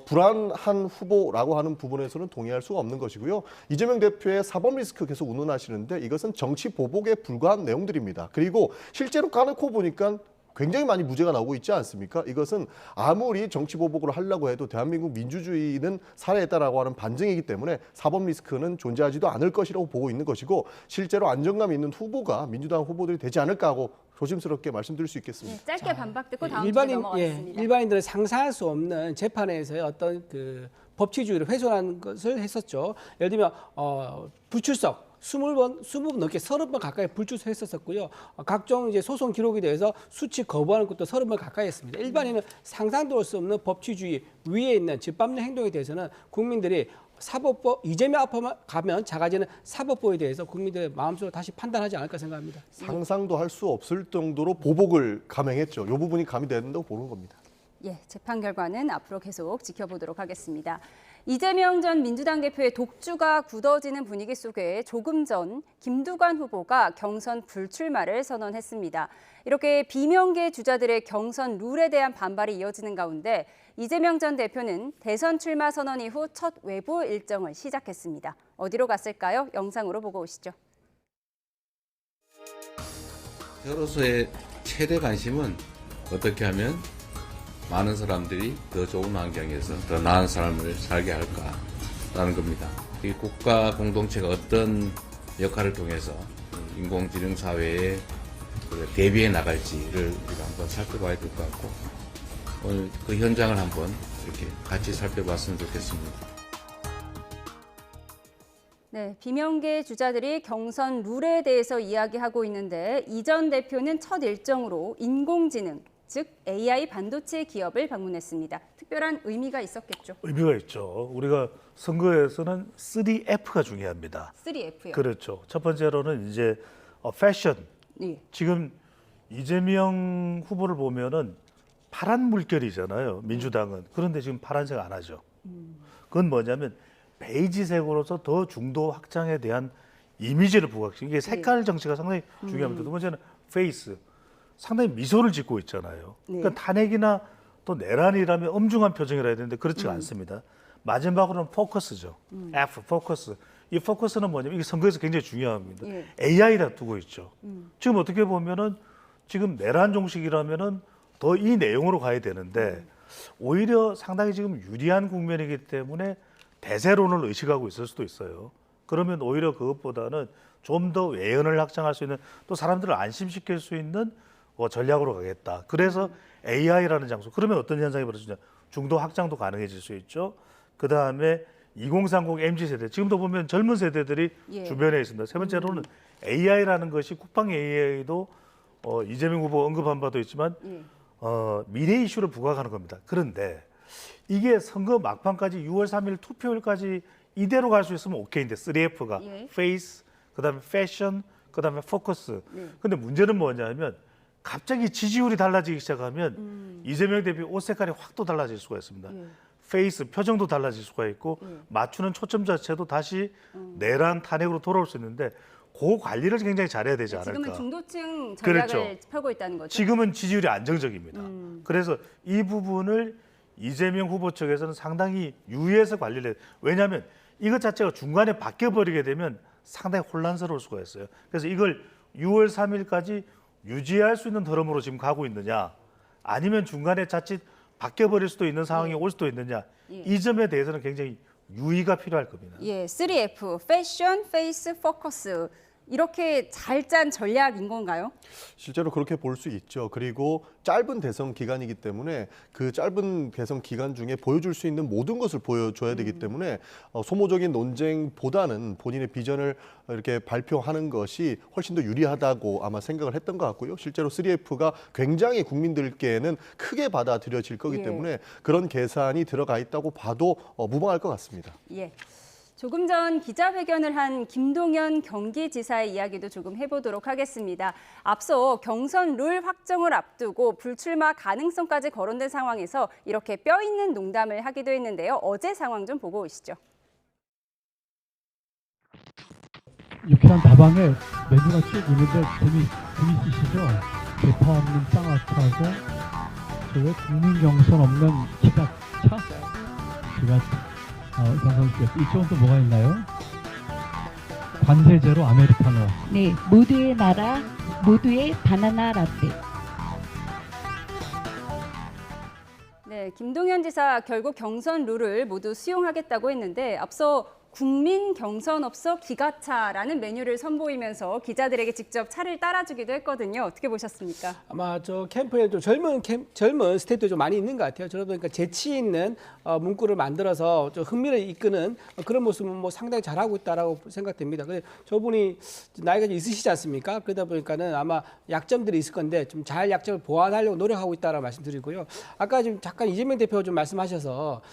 불안한 후보라고 하는 부분에서는 동의할 수가 없는 것이고요. 이재명 대표의 사법 리스크 계속 운운하시는데 이것은 정치 보복에 불과한 내용들입니다. 그리고 실제로 까놓고 보니까 굉장히 많이 무죄가 나오고 있지 않습니까? 이것은 아무리 정치 보복을 하려고 해도 대한민국 민주주의는 살아있다라고 하는 반증이기 때문에 사법 리스크는 존재하지도 않을 것이라고 보고 있는 것이고 실제로 안정감 있는 후보가 민주당 후보들이 되지 않을까 하고 조심스럽게 말씀드릴 수 있겠습니다. 짧게 반박 듣고 다음 주제 넘어가겠습니다. 일반인들은 상상할 수 없는 재판에서의 어떤 그 법치주의를 훼손한 것을 했었죠. 예를 들면 불출석 20번 넘게 30번 가까이 불출석했었고요. 각종 이제 소송 기록에 대해서 수치 거부하는 것도 30번 가까이 했습니다. 일반인은 상상도 할 수 없는 법치주의 위에 있는 짓밟는 행동에 대해서는 국민들이 사법법 이재명 앞으로 가면 작아지는 사법부에 대해서 국민들의 마음속으로 다시 판단하지 않을까 생각합니다. 상상도 할 수 없을 정도로 보복을 감행했죠. 이 부분이 가미된다고 보는 겁니다. 재판 결과는 앞으로 계속 지켜보도록 하겠습니다. 이재명 전 민주당 대표의 독주가 굳어지는 분위기 속에 조금 전 김두관 후보가 경선 불출마를 선언했습니다. 이렇게 비명계 주자들의 경선 룰에 대한 반발이 이어지는 가운데 이재명 전 대표는 대선 출마 선언 이후 첫 외부 일정을 시작했습니다. 어디로 갔을까요? 영상으로 보고 오시죠. 저로서의 최대 관심은 어떻게 하면 많은 사람들이 더 좋은 환경에서 더 나은 삶을 살게 할까라는 겁니다. 이 국가 공동체가 어떤 역할을 통해서 인공지능 사회에 대비해 나갈지를 우리가 한번 살펴봐야 될 것 같고 오늘 그 현장을 한번 이렇게 같이 살펴봤으면 좋겠습니다. 비명계 주자들이 경선 룰에 대해서 이야기하고 있는데 이 전 대표는 첫 일정으로 인공지능, 즉 AI 반도체 기업을 방문했습니다. 특별한 의미가 있었겠죠. 의미가 있죠. 우리가 선거에서는 3F가 중요합니다. 3F요? 그렇죠. 첫 번째로는 이제 패션. 네. 지금 이재명 후보를 보면은 파란 물결이잖아요. 민주당은. 그런데 지금 파란색 안 하죠. 그건 뭐냐면 베이지색으로서 더 중도 확장에 대한 이미지를 부각시키는 이게 색깔 정치가 상당히 중요합니다. 두 번째는 페이스. 상당히 미소를 짓고 있잖아요. 그러니까 탄핵이나 또 내란이라면 엄중한 표정이라 해야 되는데 그렇지가 않습니다. 마지막으로는 포커스죠. F, 포커스. 이 포커스는 뭐냐면 이게 선거에서 굉장히 중요합니다. AI라 두고 있죠. 지금 어떻게 보면은 지금 내란 종식이라면은 더 이 내용으로 가야 되는데 오히려 상당히 지금 유리한 국면이기 때문에 대세론을 의식하고 있을 수도 있어요. 그러면 오히려 그것보다는 좀 더 외연을 확장할 수 있는 또 사람들을 안심시킬 수 있는 전략으로 가겠다. 그래서 AI라는 장소. 그러면 어떤 현상이 벌어지냐? 중도 확장도 가능해질 수 있죠. 그 다음에 2030 MZ세대. 지금도 보면 젊은 세대들이 주변에 있습니다. 세 번째로는 AI라는 것이 국방 AI도 이재명 후보 언급한 바도 있지만 미래 이슈를 부각하는 겁니다. 그런데 이게 선거 막판까지 6월 3일 투표일까지 이대로 갈 수 있으면 오케이인데 3F가 페이스, 그다음에 패션, 그다음에 포커스. 근데 문제는 뭐냐면 갑자기 지지율이 달라지기 시작하면 이재명 대표 옷 색깔이 확 또 달라질 수가 있습니다. 페이스, 표정도 달라질 수가 있고 맞추는 초점 자체도 다시 내란 탄핵으로 돌아올 수 있는데 그 관리를 굉장히 잘해야 되지 않을까. 지금은 중도층 전략을 그렇죠. 펴고 있다는 거죠. 지금은 지지율이 안정적입니다. 그래서 이 부분을 이재명 후보 측에서는 상당히 유의해서 관리를 해요. 왜냐하면 이것 자체가 중간에 바뀌어버리게 되면 상당히 혼란스러울 수가 있어요. 그래서 이걸 6월 3일까지 유지할 수 있는 흐름으로 지금 가고 있느냐 아니면 중간에 자칫 바뀌어버릴 수도 있는 상황이 올 수도 있느냐 이 점에 대해서는 굉장히 유의가 필요할 겁니다. 3F, 패션, 페이스, 포커스. 이렇게 잘 짠 전략인 건가요? 실제로 그렇게 볼 수 있죠. 그리고 짧은 대선 기간이기 때문에 그 짧은 대선 기간 중에 보여줄 수 있는 모든 것을 보여줘야 되기 때문에 소모적인 논쟁보다는 본인의 비전을 이렇게 발표하는 것이 훨씬 더 유리하다고 아마 생각을 했던 것 같고요. 실제로 3F가 굉장히 국민들께는 크게 받아들여질 거기 때문에 그런 계산이 들어가 있다고 봐도 무방할 것 같습니다. 조금 전 기자회견을 한 김동연 경기지사의 이야기도 조금 해보도록 하겠습니다. 앞서 경선 룰 확정을 앞두고 불출마 가능성까지 거론된 상황에서 이렇게 뼈 있는 농담을 하기도 했는데요. 어제 상황 좀 보고 오시죠. 유쾌한 다방에 메뉴가 쭉 있는데 재미있으시죠? 대파 없는 쌍화차하고 저왜 국민 경선 없는 기각차? 이쪽은 또 뭐가 있나요? 관세 제로 아메리카노. 네, 모두의 나라, 모두의 바나나 라떼. 네, 김동연 지사 결국 경선 룰을 모두 수용하겠다고 했는데 앞서 국민 경선 없어 기가차라는 메뉴를 선보이면서 기자들에게 직접 차를 따라주기도 했거든요. 어떻게 보셨습니까? 아마 저 캠프에 좀 젊은 스태프도 좀 많이 있는 것 같아요. 저도 보니까 재치 있는 문구를 만들어서 좀 흥미를 이끄는 그런 모습은 뭐 상당히 잘하고 있다라고 생각됩니다. 근데 저분이 나이가 좀 있으시지 않습니까? 그러다 보니까는 아마 약점들이 있을 건데 좀 잘 약점을 보완하려고 노력하고 있다라고 말씀드리고요. 아까 지금 잠깐 이재명 대표 좀 말씀하셔서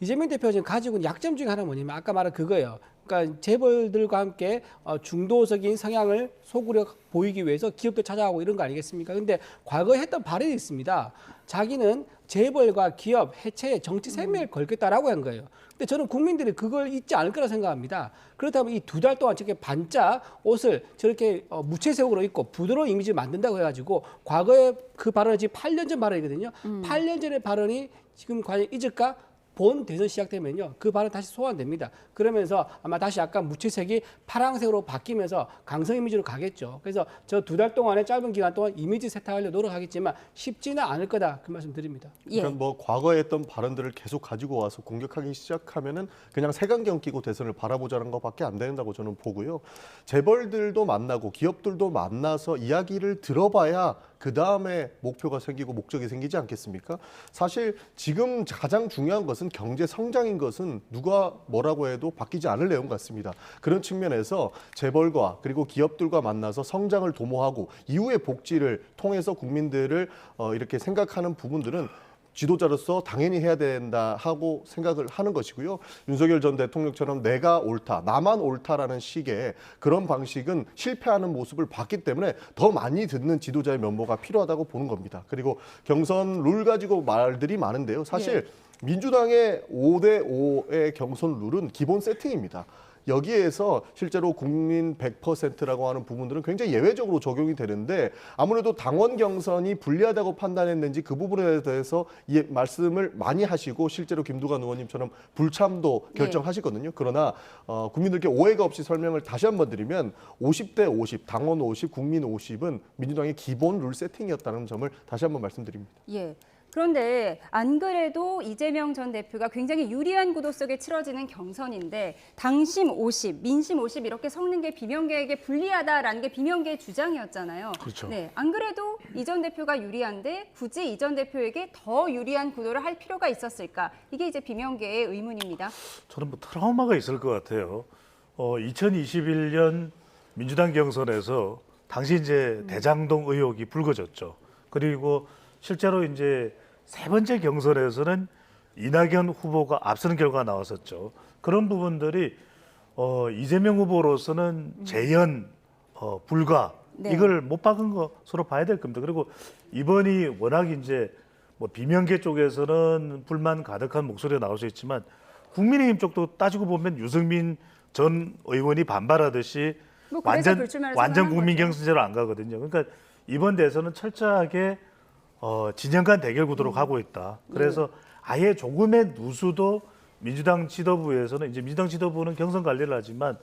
이재명 대표가 지금 가지고 있는 약점 중에 하나 뭐냐면 아까 말한 그거예요. 그러니까 재벌들과 함께 중도적인 성향을 속으려 보이기 위해서 기업도 찾아가고 이런 거 아니겠습니까? 근데 과거에 했던 발언이 있습니다. 자기는 재벌과 기업 해체에 정치 생명을 걸겠다라고 한 거예요. 근데 저는 국민들이 그걸 잊지 않을 거라 생각합니다. 그렇다면 이 2달 동안 저렇게 반짝 옷을 저렇게 무채색으로 입고 부드러운 이미지를 만든다고 해가지고 과거에 그 발언이 지금 8년 전 발언이거든요. 8년 전의 발언이 지금 과연 잊을까? 본 대선 시작되면요. 그 발언 다시 소환됩니다. 그러면서 아마 다시 약간 무채색이 파란색으로 바뀌면서 강성 이미지로 가겠죠. 그래서 저 2달 동안의 짧은 기간 동안 이미지 세탁하려고 노력하겠지만 쉽지는 않을 거다. 그 말씀 드립니다. 그러니까 뭐 과거에 했던 발언들을 계속 가지고 와서 공격하기 시작하면은 그냥 색안경 끼고 대선을 바라보자는 것밖에 안 된다고 저는 보고요. 재벌들도 만나고 기업들도 만나서 이야기를 들어봐야 그 다음에 목표가 생기고 목적이 생기지 않겠습니까? 사실 지금 가장 중요한 것은 경제 성장인 것은 누가 뭐라고 해도 바뀌지 않을 내용 같습니다. 그런 측면에서 재벌과 그리고 기업들과 만나서 성장을 도모하고 이후의 복지를 통해서 국민들을 이렇게 생각하는 부분들은 지도자로서 당연히 해야 된다 하고 생각을 하는 것이고요. 윤석열 전 대통령처럼 내가 옳다, 나만 옳다라는 식의 그런 방식은 실패하는 모습을 봤기 때문에 더 많이 듣는 지도자의 면모가 필요하다고 보는 겁니다. 그리고 경선 룰 가지고 말들이 많은데요. 사실 민주당의 5대5의 경선 룰은 기본 세팅입니다. 여기에서 실제로 국민 100%라고 하는 부분들은 굉장히 예외적으로 적용이 되는데 아무래도 당원 경선이 불리하다고 판단했는지 그 부분에 대해서 말씀을 많이 하시고 실제로 김두관 의원님처럼 불참도 결정하시거든요. 그러나 국민들께 오해가 없이 설명을 다시 한번 드리면 50대 50, 당원 50, 국민 50은 민주당의 기본 룰 세팅이었다는 점을 다시 한번 말씀드립니다. 예. 그런데 안 그래도 이재명 전 대표가 굉장히 유리한 구도 속에 치러지는 경선인데 당심 50, 민심 50 이렇게 섞는 게 비명계에게 불리하다라는 게 비명계의 주장이었잖아요. 그렇죠. 네, 안 그래도 이 전 대표가 유리한데 굳이 이 전 대표에게 더 유리한 구도를 할 필요가 있었을까? 이게 이제 비명계의 의문입니다. 저는 뭐 트라우마가 있을 것 같아요. 2021년 민주당 경선에서 당시 이제 대장동 의혹이 불거졌죠. 그리고 실제로 이제 세 번째 경선에서는 이낙연 후보가 앞서는 결과가 나왔었죠. 그런 부분들이 이재명 후보로서는 재연 불가 이걸 못 박은 것으로 봐야 될 겁니다. 그리고 이번이 워낙 이제 뭐 비명계 쪽에서는 불만 가득한 목소리가 나올 수 있지만 국민의힘 쪽도 따지고 보면 유승민 전 의원이 반발하듯이 뭐 완전 국민 경선제로 안 가거든요. 그러니까 이번 대선은 철저하게 진영 간 대결 구도로 가고 있다. 그래서 아예 조금의 누수도 민주당 지도부에서는 이제 민주당 지도부는 경선 관리를 하지만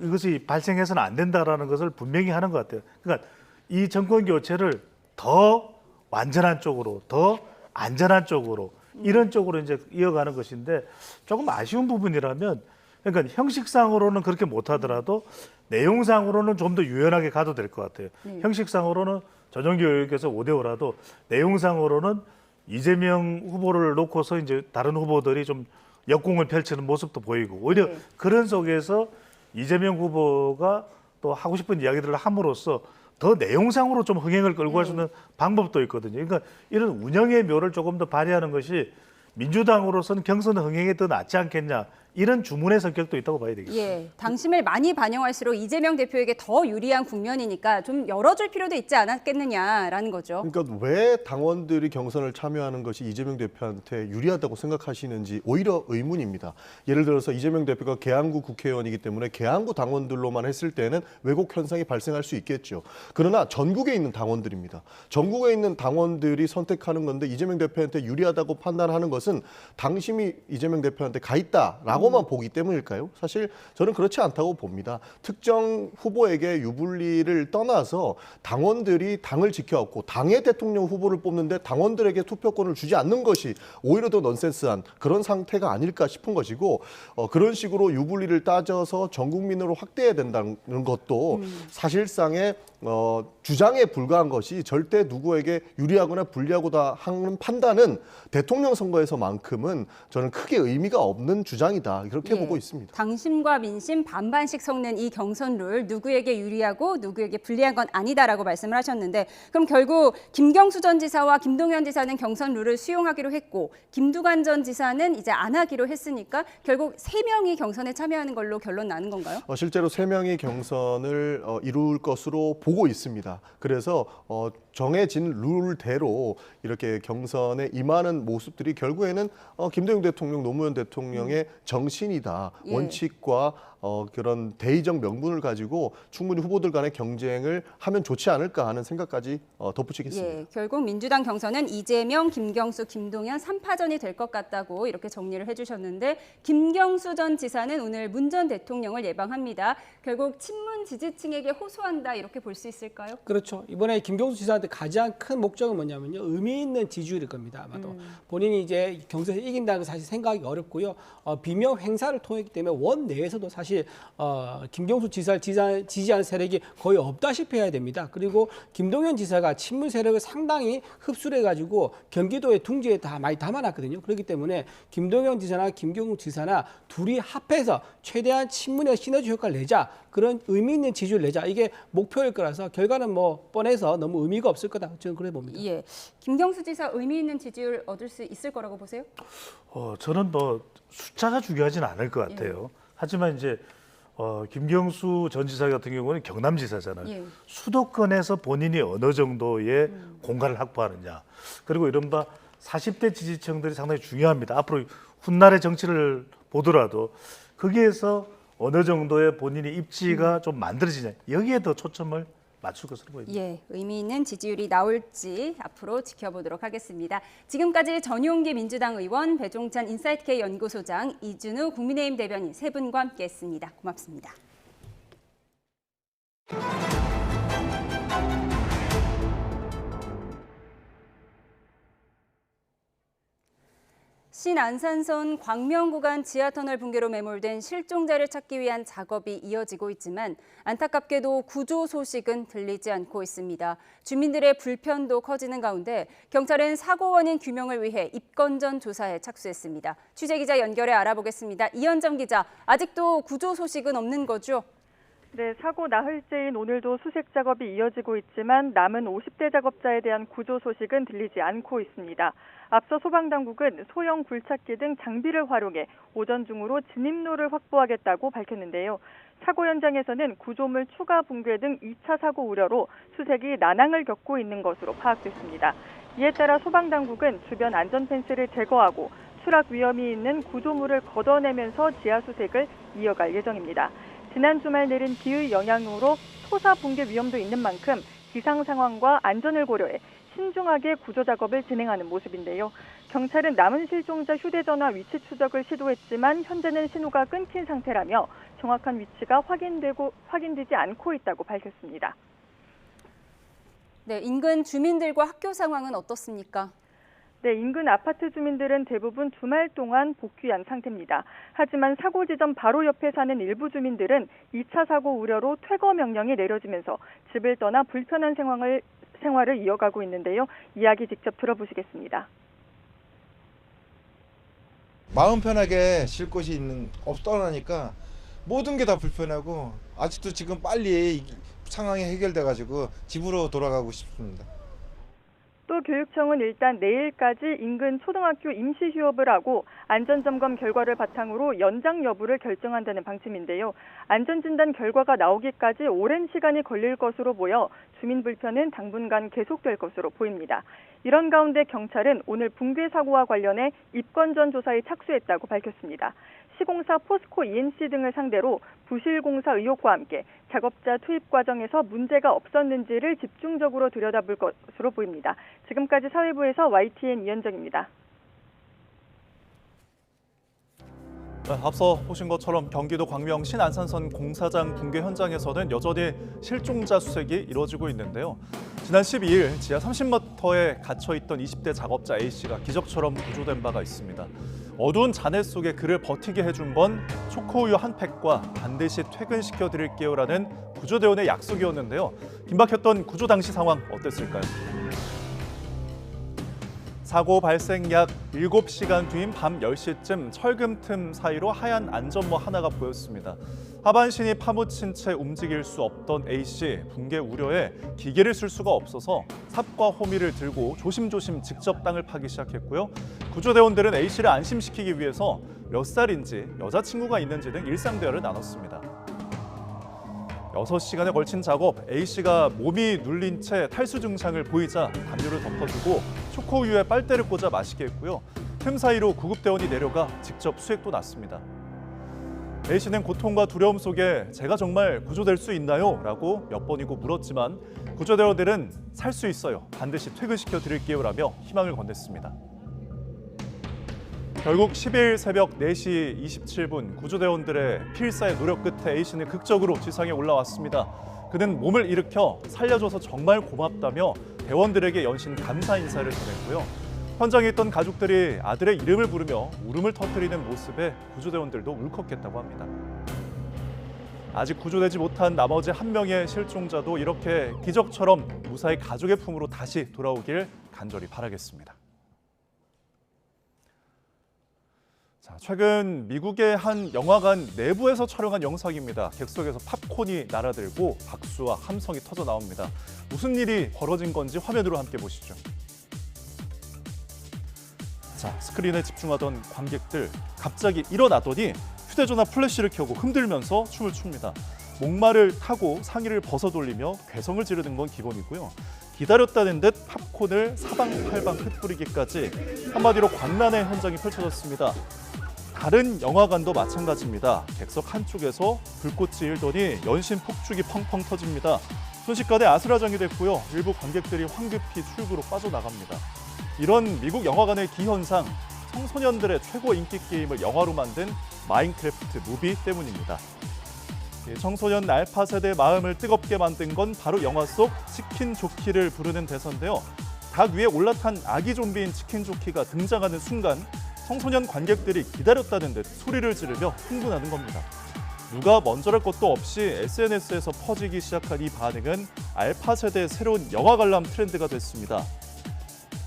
이것이 발생해서는 안 된다라는 것을 분명히 하는 것 같아요. 그러니까 이 정권 교체를 더 완전한 쪽으로, 더 안전한 쪽으로 이런 쪽으로 이제 이어가는 것인데 조금 아쉬운 부분이라면 그러니까 형식상으로는 그렇게 못하더라도 내용상으로는 좀 더 유연하게 가도 될 것 같아요. 형식상으로는 전용기 의원께서 5대5라도 내용상으로는 이재명 후보를 놓고서 이제 다른 후보들이 좀 역공을 펼치는 모습도 보이고 오히려 그런 속에서 이재명 후보가 또 하고 싶은 이야기들을 함으로써 더 내용상으로 좀 흥행을 끌고 갈 수 있는 방법도 있거든요. 그러니까 이런 운영의 묘를 조금 더 발휘하는 것이 민주당으로서는 경선 흥행에 더 낫지 않겠냐. 이런 주문의 성격도 있다고 봐야 되겠습니다. 예, 당심을 많이 반영할수록 이재명 대표에게 더 유리한 국면이니까 좀 열어줄 필요도 있지 않았겠느냐라는 거죠. 그러니까 왜 당원들이 경선을 참여하는 것이 이재명 대표한테 유리하다고 생각하시는지 오히려 의문입니다. 예를 들어서 이재명 대표가 계양구 국회의원이기 때문에 계양구 당원들로만 했을 때는 왜곡 현상이 발생할 수 있겠죠. 그러나 전국에 있는 당원들입니다. 전국에 있는 당원들이 선택하는 건데 이재명 대표한테 유리하다고 판단하는 것은 당심이 이재명 대표한테 가 있다라고만 보기 때문일까요? 사실 저는 그렇지 않다고 봅니다. 특정 후보에게 유불리를 떠나서 당원들이 당을 지켜왔고 당의 대통령 후보를 뽑는데 당원들에게 투표권을 주지 않는 것이 오히려 더 넌센스한 그런 상태가 아닐까 싶은 것이고 그런 식으로 유불리를 따져서 전 국민으로 확대해야 된다는 것도 사실상의 주장에 불과한 것이 절대 누구에게 유리하거나 불리하고다 하는 판단은 대통령 선거에서만큼은 저는 크게 의미가 없는 주장이다. 이렇게 보고 있습니다. 당심과 민심 반반씩 섞는 이 경선 룰 누구에게 유리하고 누구에게 불리한 건 아니다라고 말씀을 하셨는데 그럼 결국 김경수 전 지사와 김동연 지사는 경선 룰을 수용하기로 했고 김두관 전 지사는 이제 안 하기로 했으니까 결국 3명이 경선에 참여하는 걸로 결론 나는 건가요? 실제로 3명이 경선을 이룰 것으로 보고 있습니다. 그래서 정해진 룰대로 이렇게 경선에 임하는 모습들이 결국에는 김대중 대통령, 노무현 대통령의 정신이다. 원칙과 그런 대의적 명분을 가지고 충분히 후보들 간의 경쟁을 하면 좋지 않을까 하는 생각까지 덧붙이겠습니다. 결국 민주당 경선은 이재명, 김경수, 김동연 3파전이 될 것 같다고 이렇게 정리를 해주셨는데 김경수 전 지사는 오늘 문 전 대통령을 예방합니다. 결국 친문 지지층에게 호소한다 이렇게 볼 수 있을까요? 그렇죠. 이번에 김경수 지사한테 가장 큰 목적은 뭐냐면요. 의미 있는 지지율일 겁니다. 아마도. 본인이 이제 경선에서 이긴다는 걸 사실 생각하기 어렵고요. 비명 행사를 통했기 때문에 원내에서도 사실 사실 김경수 지사를 지지하는 세력이 거의 없다시피 해야 됩니다. 그리고 김동연 지사가 친문 세력을 상당히 흡수를 해가지고 경기도의 둥지에 다 많이 담아놨거든요. 그렇기 때문에 김동연 지사나 김경수 지사나 둘이 합해서 최대한 친문의 시너지 효과를 내자, 그런 의미 있는 지지를 내자, 이게 목표일 거라서 결과는 뭐 뻔해서 너무 의미가 없을 거다, 저는 그래 봅니다. 예, 김경수 지사 의미 있는 지지율 얻을 수 있을 거라고 보세요? 저는 뭐 숫자가 중요하진 않을 것 같아요. 하지만 이제 김경수 전 지사 같은 경우는 경남지사잖아요. 예. 수도권에서 본인이 어느 정도의 공간을 확보하느냐. 그리고 이른바 40대 지지층들이 상당히 중요합니다. 앞으로 훗날의 정치를 보더라도 거기에서 어느 정도의 본인의 입지가 좀 만들어지냐. 여기에 더 초점을 맞출 것으로 보입니다. 예, 의미 있는 지지율이 나올지 앞으로 지켜보도록 하겠습니다. 지금까지 전용기 민주당 의원, 배종찬 인사이트K 연구소장, 이준우 국민의힘 대변인 세 분과 함께했습니다. 고맙습니다. 신안산선 광명 구간 지하터널 붕괴로 매몰된 실종자를 찾기 위한 작업이 이어지고 있지만 안타깝게도 구조 소식은 들리지 않고 있습니다. 주민들의 불편도 커지는 가운데 경찰은 사고 원인 규명을 위해 입건전 조사에 착수했습니다. 취재기자 연결해 알아보겠습니다. 이현정 기자, 아직도 구조 소식은 없는 거죠? 네, 사고 나흘째인 오늘도 수색 작업이 이어지고 있지만 남은 50대 작업자에 대한 구조 소식은 들리지 않고 있습니다. 앞서 소방당국은 소형 굴착기 등 장비를 활용해 오전 중으로 진입로를 확보하겠다고 밝혔는데요. 사고 현장에서는 구조물 추가 붕괴 등 2차 사고 우려로 수색이 난항을 겪고 있는 것으로 파악됐습니다. 이에 따라 소방당국은 주변 안전펜스를 제거하고 추락 위험이 있는 구조물을 걷어내면서 지하 수색을 이어갈 예정입니다. 지난 주말 내린 비의 영향으로 토사 붕괴 위험도 있는 만큼 기상 상황과 안전을 고려해 신중하게 구조 작업을 진행하는 모습인데요. 경찰은 남은 실종자 휴대전화 위치 추적을 시도했지만 현재는 신호가 끊긴 상태라며 정확한 위치가 확인되지 않고 있다고 밝혔습니다. 네, 인근 주민들과 학교 상황은 어떻습니까? 네, 인근 아파트 주민들은 대부분 주말 동안 복귀한 상태입니다. 하지만 사고 지점 바로 옆에 사는 일부 주민들은 2차 사고 우려로 퇴거 명령이 내려지면서 집을 떠나 불편한 생활을 이어가고 있는데요. 이야기 직접 들어보시겠습니다. 마음 편하게 쉴 곳이 떠나니까 모든 게 다 불편하고 아직도 지금 빨리 상황이 해결돼가지고 집으로 돌아가고 싶습니다. 또 교육청은 일단 내일까지 인근 초등학교 임시 휴업을 하고 안전점검 결과를 바탕으로 연장 여부를 결정한다는 방침인데요. 안전진단 결과가 나오기까지 오랜 시간이 걸릴 것으로 보여 주민 불편은 당분간 계속될 것으로 보입니다. 이런 가운데 경찰은 오늘 붕괴 사고와 관련해 입건전 조사에 착수했다고 밝혔습니다. 시공사 포스코 ENC 등을 상대로 부실 공사 의혹과 함께 작업자 투입 과정에서 문제가 없었는지를 집중적으로 들여다볼 것으로 보입니다. 지금까지 사회부에서 YTN 이현정입니다. 네, 앞서 보신 것처럼 경기도 광명 신안산선 공사장 붕괴 현장에서는 여전히 실종자 수색이 이루어지고 있는데요. 지난 12일 지하 30m에 갇혀있던 20대 작업자 A씨가 기적처럼 구조된 바가 있습니다. 어두운 잔해 속에 그를 버티게 해준 건 초코우유 한 팩과 반드시 퇴근시켜드릴게요라는 구조대원의 약속이었는데요. 긴박했던 구조 당시 상황 어땠을까요? 사고 발생 약 7시간 뒤인 밤 10시쯤 철금 틈 사이로 하얀 안전모 하나가 보였습니다. 하반신이 파묻힌 채 움직일 수 없던 A씨, 붕괴 우려에 기계를 쓸 수가 없어서 삽과 호미를 들고 조심조심 직접 땅을 파기 시작했고요. 구조대원들은 A씨를 안심시키기 위해서 몇 살인지, 여자친구가 있는지 등 일상 대화를 나눴습니다. 6시간에 걸친 작업, A씨가 몸이 눌린 채 탈수 증상을 보이자 담요를 덮어주고 초코우유에 빨대를 꽂아 마시게 했고요. 틈 사이로 구급대원이 내려가 직접 수액도 났습니다. A씨는 고통과 두려움 속에 제가 정말 구조될 수 있나요? 라고 몇 번이고 물었지만 구조대원들은 살 수 있어요. 반드시 퇴근시켜 드릴게요. 라며 희망을 건넸습니다. 결국 10일 새벽 4시 27분 구조대원들의 필사의 노력 끝에 A씨는 극적으로 지상에 올라왔습니다. 그는 몸을 일으켜 살려줘서 정말 고맙다며 대원들에게 연신 감사 인사를 전했고요. 현장에 있던 가족들이 아들의 이름을 부르며 울음을 터뜨리는 모습에 구조대원들도 울컥했다고 합니다. 아직 구조되지 못한 나머지 한 명의 실종자도 이렇게 기적처럼 무사히 가족의 품으로 다시 돌아오길 간절히 바라겠습니다. 자, 최근 미국의 한 영화관 내부에서 촬영한 영상입니다. 객석에서 팝콘이 날아들고 박수와 함성이 터져 나옵니다. 무슨 일이 벌어진 건지 화면으로 함께 보시죠. 자, 스크린에 집중하던 관객들 갑자기 일어나더니 휴대전화 플래시를 켜고 흔들면서 춤을 춥니다. 목마를 타고 상의를 벗어돌리며 괴성을 지르는 건 기본이고요. 기다렸다는 듯 팝콘을 사방팔방 흩뿌리기까지 한마디로 광란의 현장이 펼쳐졌습니다. 다른 영화관도 마찬가지입니다. 객석 한쪽에서 불꽃이 일더니 연신 폭죽이 펑펑 터집니다. 순식간에 아수라장이 됐고요. 일부 관객들이 황급히 출구로 빠져나갑니다. 이런 미국 영화관의 기현상, 청소년들의 최고 인기 게임을 영화로 만든 마인크래프트 무비 때문입니다. 청소년 알파 세대의 마음을 뜨겁게 만든 건 바로 영화 속 치킨 조키를 부르는 대사인데요. 닭 위에 올라탄 아기 좀비인 치킨 조키가 등장하는 순간 청소년 관객들이 기다렸다는 듯 소리를 지르며 흥분하는 겁니다. 누가 먼저랄 것도 없이 SNS에서 퍼지기 시작한 이 반응은 알파 세대의 새로운 영화 관람 트렌드가 됐습니다.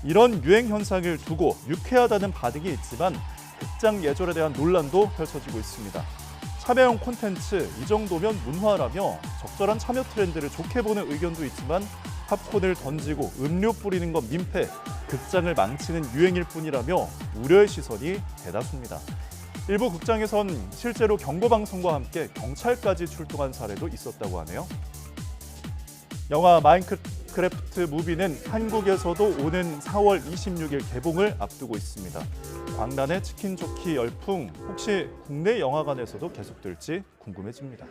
이런 유행 현상을 두고 유쾌하다는 반응이 있지만 극장 예절에 대한 논란도 펼쳐지고 있습니다. 참여형 콘텐츠 이 정도면 문화라며 적절한 참여 트렌드를 좋게 보는 의견도 있지만 팝콘을 던지고 음료 뿌리는 건 민폐, 극장을 망치는 유행일 뿐이라며 우려의 시선이 대다수입니다. 일부 극장에선 실제로 경고방송과 함께 경찰까지 출동한 사례도 있었다고 하네요. 영화 마인크래프트 무비는 한국에서도 오는 4월 26일 개봉을 앞두고 있습니다. 광란의 치킨 조키 열풍 혹시 국내 영화관에서도 계속될지 궁금해집니다.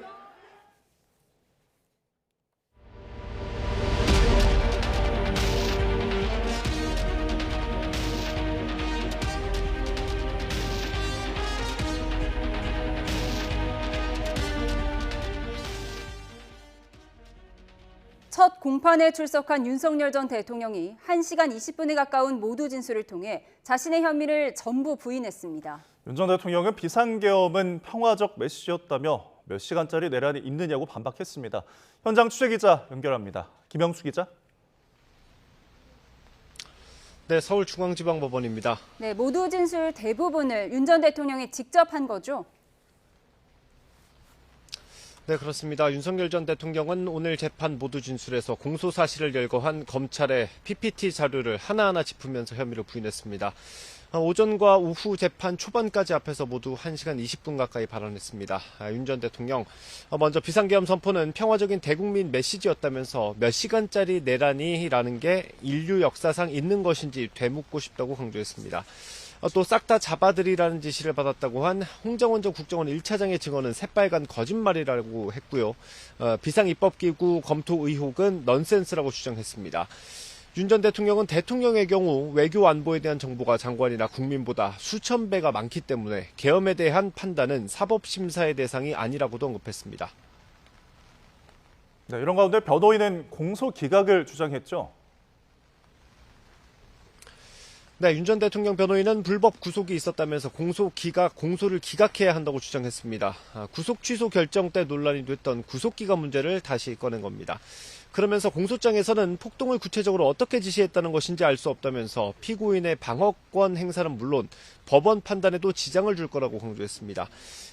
첫 공판에 출석한 윤석열 전 대통령이 1시간 20분에 가까운 모두 진술을 통해 자신의 혐의를 전부 부인했습니다. 윤 전 대통령은 비상계엄은 평화적 메시지였다며 몇 시간짜리 내란이 있느냐고 반박했습니다. 현장 취재기자 연결합니다. 김영수 기자. 네, 서울중앙지방법원입니다. 네, 모두 진술 대부분을 윤 전 대통령이 직접 한 거죠? 네, 그렇습니다. 윤석열 전 대통령은 오늘 재판 모두 진술에서 공소사실을 열거한 검찰의 PPT 자료를 하나하나 짚으면서 혐의를 부인했습니다. 오전과 오후 재판 초반까지 앞에서 모두 1시간 20분 가까이 발언했습니다. 윤 전 대통령, 먼저 비상계엄 선포는 평화적인 대국민 메시지였다면서 몇 시간짜리 내란이라는 게 인류 역사상 있는 것인지 되묻고 싶다고 강조했습니다. 또 싹 다 잡아들이라는 지시를 받았다고 한 홍정원 전 국정원 1차장의 증언은 새빨간 거짓말이라고 했고요. 비상입법기구 검토 의혹은 넌센스라고 주장했습니다. 윤 전 대통령은 대통령의 경우 외교 안보에 대한 정보가 장관이나 국민보다 수천 배가 많기 때문에 계엄에 대한 판단은 사법심사의 대상이 아니라고도 언급했습니다. 네, 이런 가운데 변호인은 공소 기각을 주장했죠. 네, 윤 전 대통령 변호인은 불법 구속이 있었다면서 공소를 기각해야 한다고 주장했습니다. 구속 취소 결정 때 논란이 됐던 구속기각 문제를 다시 꺼낸 겁니다. 그러면서 공소장에서는 폭동을 구체적으로 어떻게 지시했다는 것인지 알 수 없다면서 피고인의 방어권 행사는 물론 법원 판단에도 지장을 줄 거라고 강조했습니다.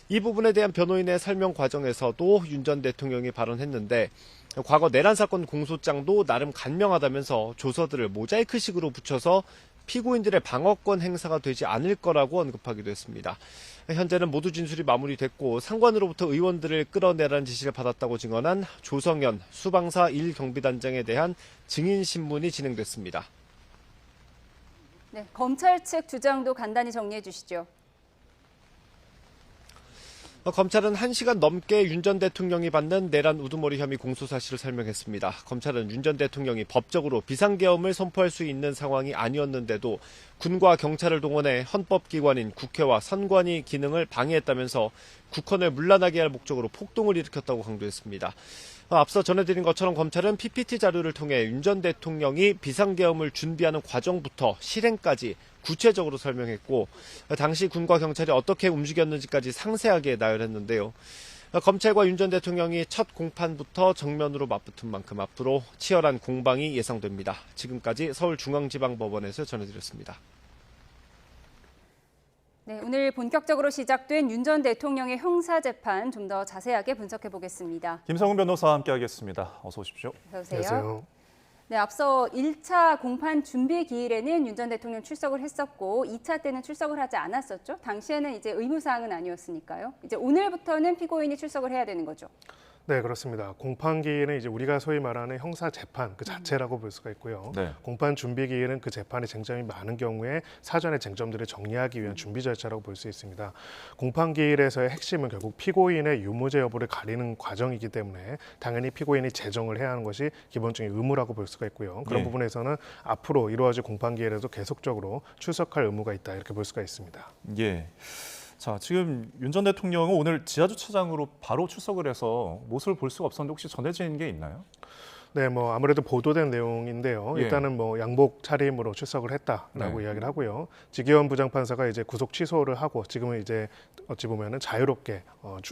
이 부분에 대한 변호인의 설명 과정에서도 윤 전 대통령이 발언했는데 과거 내란 사건 공소장도 나름 간명하다면서 조서들을 모자이크식으로 붙여서 피고인들의 방어권 행사가 되지 않을 거라고 언급하기도 했습니다. 현재는 모두 진술이 마무리됐고 상관으로부터 의원들을 끌어내라는 지시를 받았다고 증언한 조성현 수방사 1경비단장에 대한 증인신문이 진행됐습니다. 네, 검찰 측 주장도 간단히 정리해 주시죠. 검찰은 1시간 넘게 윤 전 대통령이 받는 내란 우두머리 혐의 공소사실을 설명했습니다. 검찰은 윤 전 대통령이 법적으로 비상계엄을 선포할 수 있는 상황이 아니었는데도 군과 경찰을 동원해 헌법기관인 국회와 선관위 기능을 방해했다면서 국헌을 문란하게 할 목적으로 폭동을 일으켰다고 강조했습니다. 앞서 전해드린 것처럼 검찰은 PPT 자료를 통해 윤 전 대통령이 비상계엄을 준비하는 과정부터 실행까지 구체적으로 설명했고 당시 군과 경찰이 어떻게 움직였는지까지 상세하게 나열했는데요. 검찰과 윤 전 대통령이 첫 공판부터 정면으로 맞붙은 만큼 앞으로 치열한 공방이 예상됩니다. 지금까지 서울중앙지방법원에서 전해드렸습니다. 네, 오늘 본격적으로 시작된 윤 전 대통령의 형사재판 좀 더 자세하게 분석해 보겠습니다. 김성훈 변호사와 함께하겠습니다. 어서 오십시오. 어서 오세요. 네, 앞서 1차 공판 준비 기일에는 윤 전 대통령 출석을 했었고 2차 때는 출석을 하지 않았었죠. 당시에는 이제 의무사항은 아니었으니까요. 이제 오늘부터는 피고인이 출석을 해야 되는 거죠. 네, 그렇습니다. 공판 기일은 이제 우리가 소위 말하는 형사 재판 그 자체라고 볼 수가 있고요. 네. 공판 준비 기일은 그 재판에 쟁점이 많은 경우에 사전에 쟁점들을 정리하기 위한 준비 절차라고 볼 수 있습니다. 공판 기일에서의 핵심은 결국 피고인의 유무죄 여부를 가리는 과정이기 때문에 당연히 피고인이 제정을 해야 하는 것이 기본적인 의무라고 볼 수가 있고요. 그런 부분에서는 앞으로 이루어질 공판 기일에도 계속적으로 출석할 의무가 있다 이렇게 볼 수가 있습니다. 예. 자, 지금 윤 전 대통령은 오늘 지하주차장으로 바로 출석을 해서 모습을 볼 수가 없었는데 혹시 전해진 게 있나요? 네, 뭐 아무래도 보도된 내용인데요. 예. 일단은 뭐 양복 차림으로 출석을 했다라고 이야기를 하고요. 지기현 부장판사가 이제 구속 취소를 하고 지금은 이제 어찌 보면은 자유롭게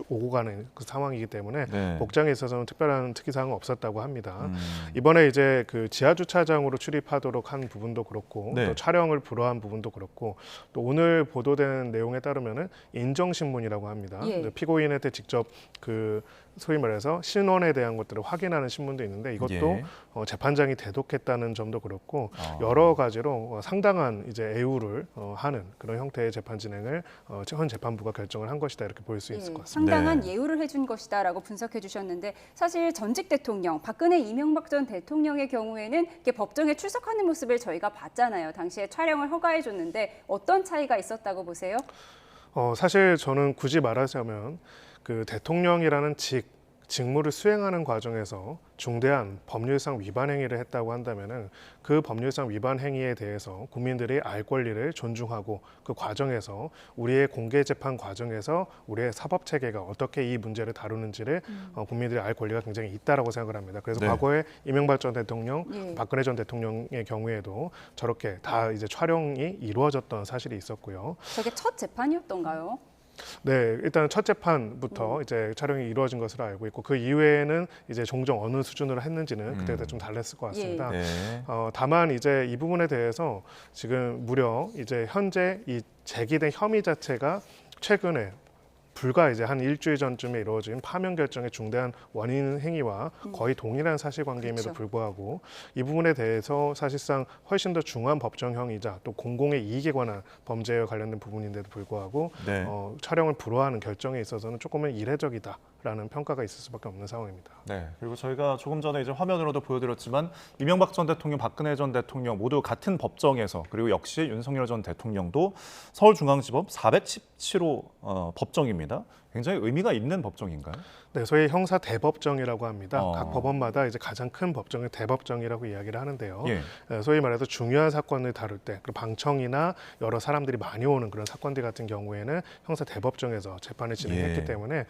오고 가는 그 상황이기 때문에 복장에 있어서는 특별한 특이사항은 없었다고 합니다. 이번에 이제 그 지하주차장으로 출입하도록 한 부분도 그렇고 또 촬영을 불허한 부분도 그렇고 또 오늘 보도된 내용에 따르면은 인정신문이라고 합니다. 피고인한테 직접 그 소위 말해서 신원에 대한 것들을 확인하는 신문도 있는데 이것도 재판장이 대독했다는 점도 그렇고 여러 가지로 상당한 이제 애우를 하는 그런 형태의 재판 진행을 현 재판부가 결정을 한 것이다 이렇게 볼 수 있을 것 같습니다. 상당한 예우를 해준 것이다라고 분석해 주셨는데 사실 전직 대통령 박근혜 이명박 전 대통령의 경우에는 이렇게 법정에 출석하는 모습을 저희가 봤잖아요. 당시에 촬영을 허가해 줬는데 어떤 차이가 있었다고 보세요? 사실 저는 굳이 말하자면 그 대통령이라는 직무를 수행하는 과정에서 중대한 법률상 위반 행위를 했다고 한다면은 그 법률상 위반 행위에 대해서 국민들이 알 권리를 존중하고 그 과정에서 우리의 공개 재판 과정에서 우리의 사법 체계가 어떻게 이 문제를 다루는지를 국민들이 알 권리가 굉장히 있다라고 생각을 합니다. 그래서 과거에 이명박 전 대통령, 박근혜 전 대통령의 경우에도 저렇게 다 이제 촬영이 이루어졌던 사실이 있었고요. 저게 첫 재판이었던가요? 네, 일단 첫 재판부터 이제 촬영이 이루어진 것으로 알고 있고 그 이후에는 이제 종종 어느 수준으로 했는지는 그때가 좀 달랐을 것 같습니다. 다만 이제 이 부분에 대해서 지금 무려 이제 현재 이 제기된 혐의 자체가 최근에 불과 이제 한 일주일 전쯤에 이루어진 파면 결정의 중대한 원인 행위와 거의 동일한 사실관계임에도 불구하고 이 부분에 대해서 사실상 훨씬 더 중한 법정형이자 또 공공의 이익에 관한 범죄와 관련된 부분인데도 불구하고 촬영을 불허하는 결정에 있어서는 조금은 이례적이다라는 평가가 있을 수밖에 없는 상황입니다. 네, 그리고 저희가 조금 전에 이제 화면으로도 보여드렸지만 이명박 전 대통령, 박근혜 전 대통령 모두 같은 법정에서 그리고 역시 윤석열 전 대통령도 서울중앙지법 417호 법정입니다. 굉장히 의미가 있는 법정인가요? 네, 소위 형사 대법정이라고 합니다. 각 법원마다 이제 가장 큰 법정을 대법정이라고 이야기를 하는데요. 소위 말해서 중요한 사건을 다룰 때, 그리고 방청이나 여러 사람들이 많이 오는 그런 사건들 같은 경우에는 형사 대법정에서 재판을 진행했기 때문에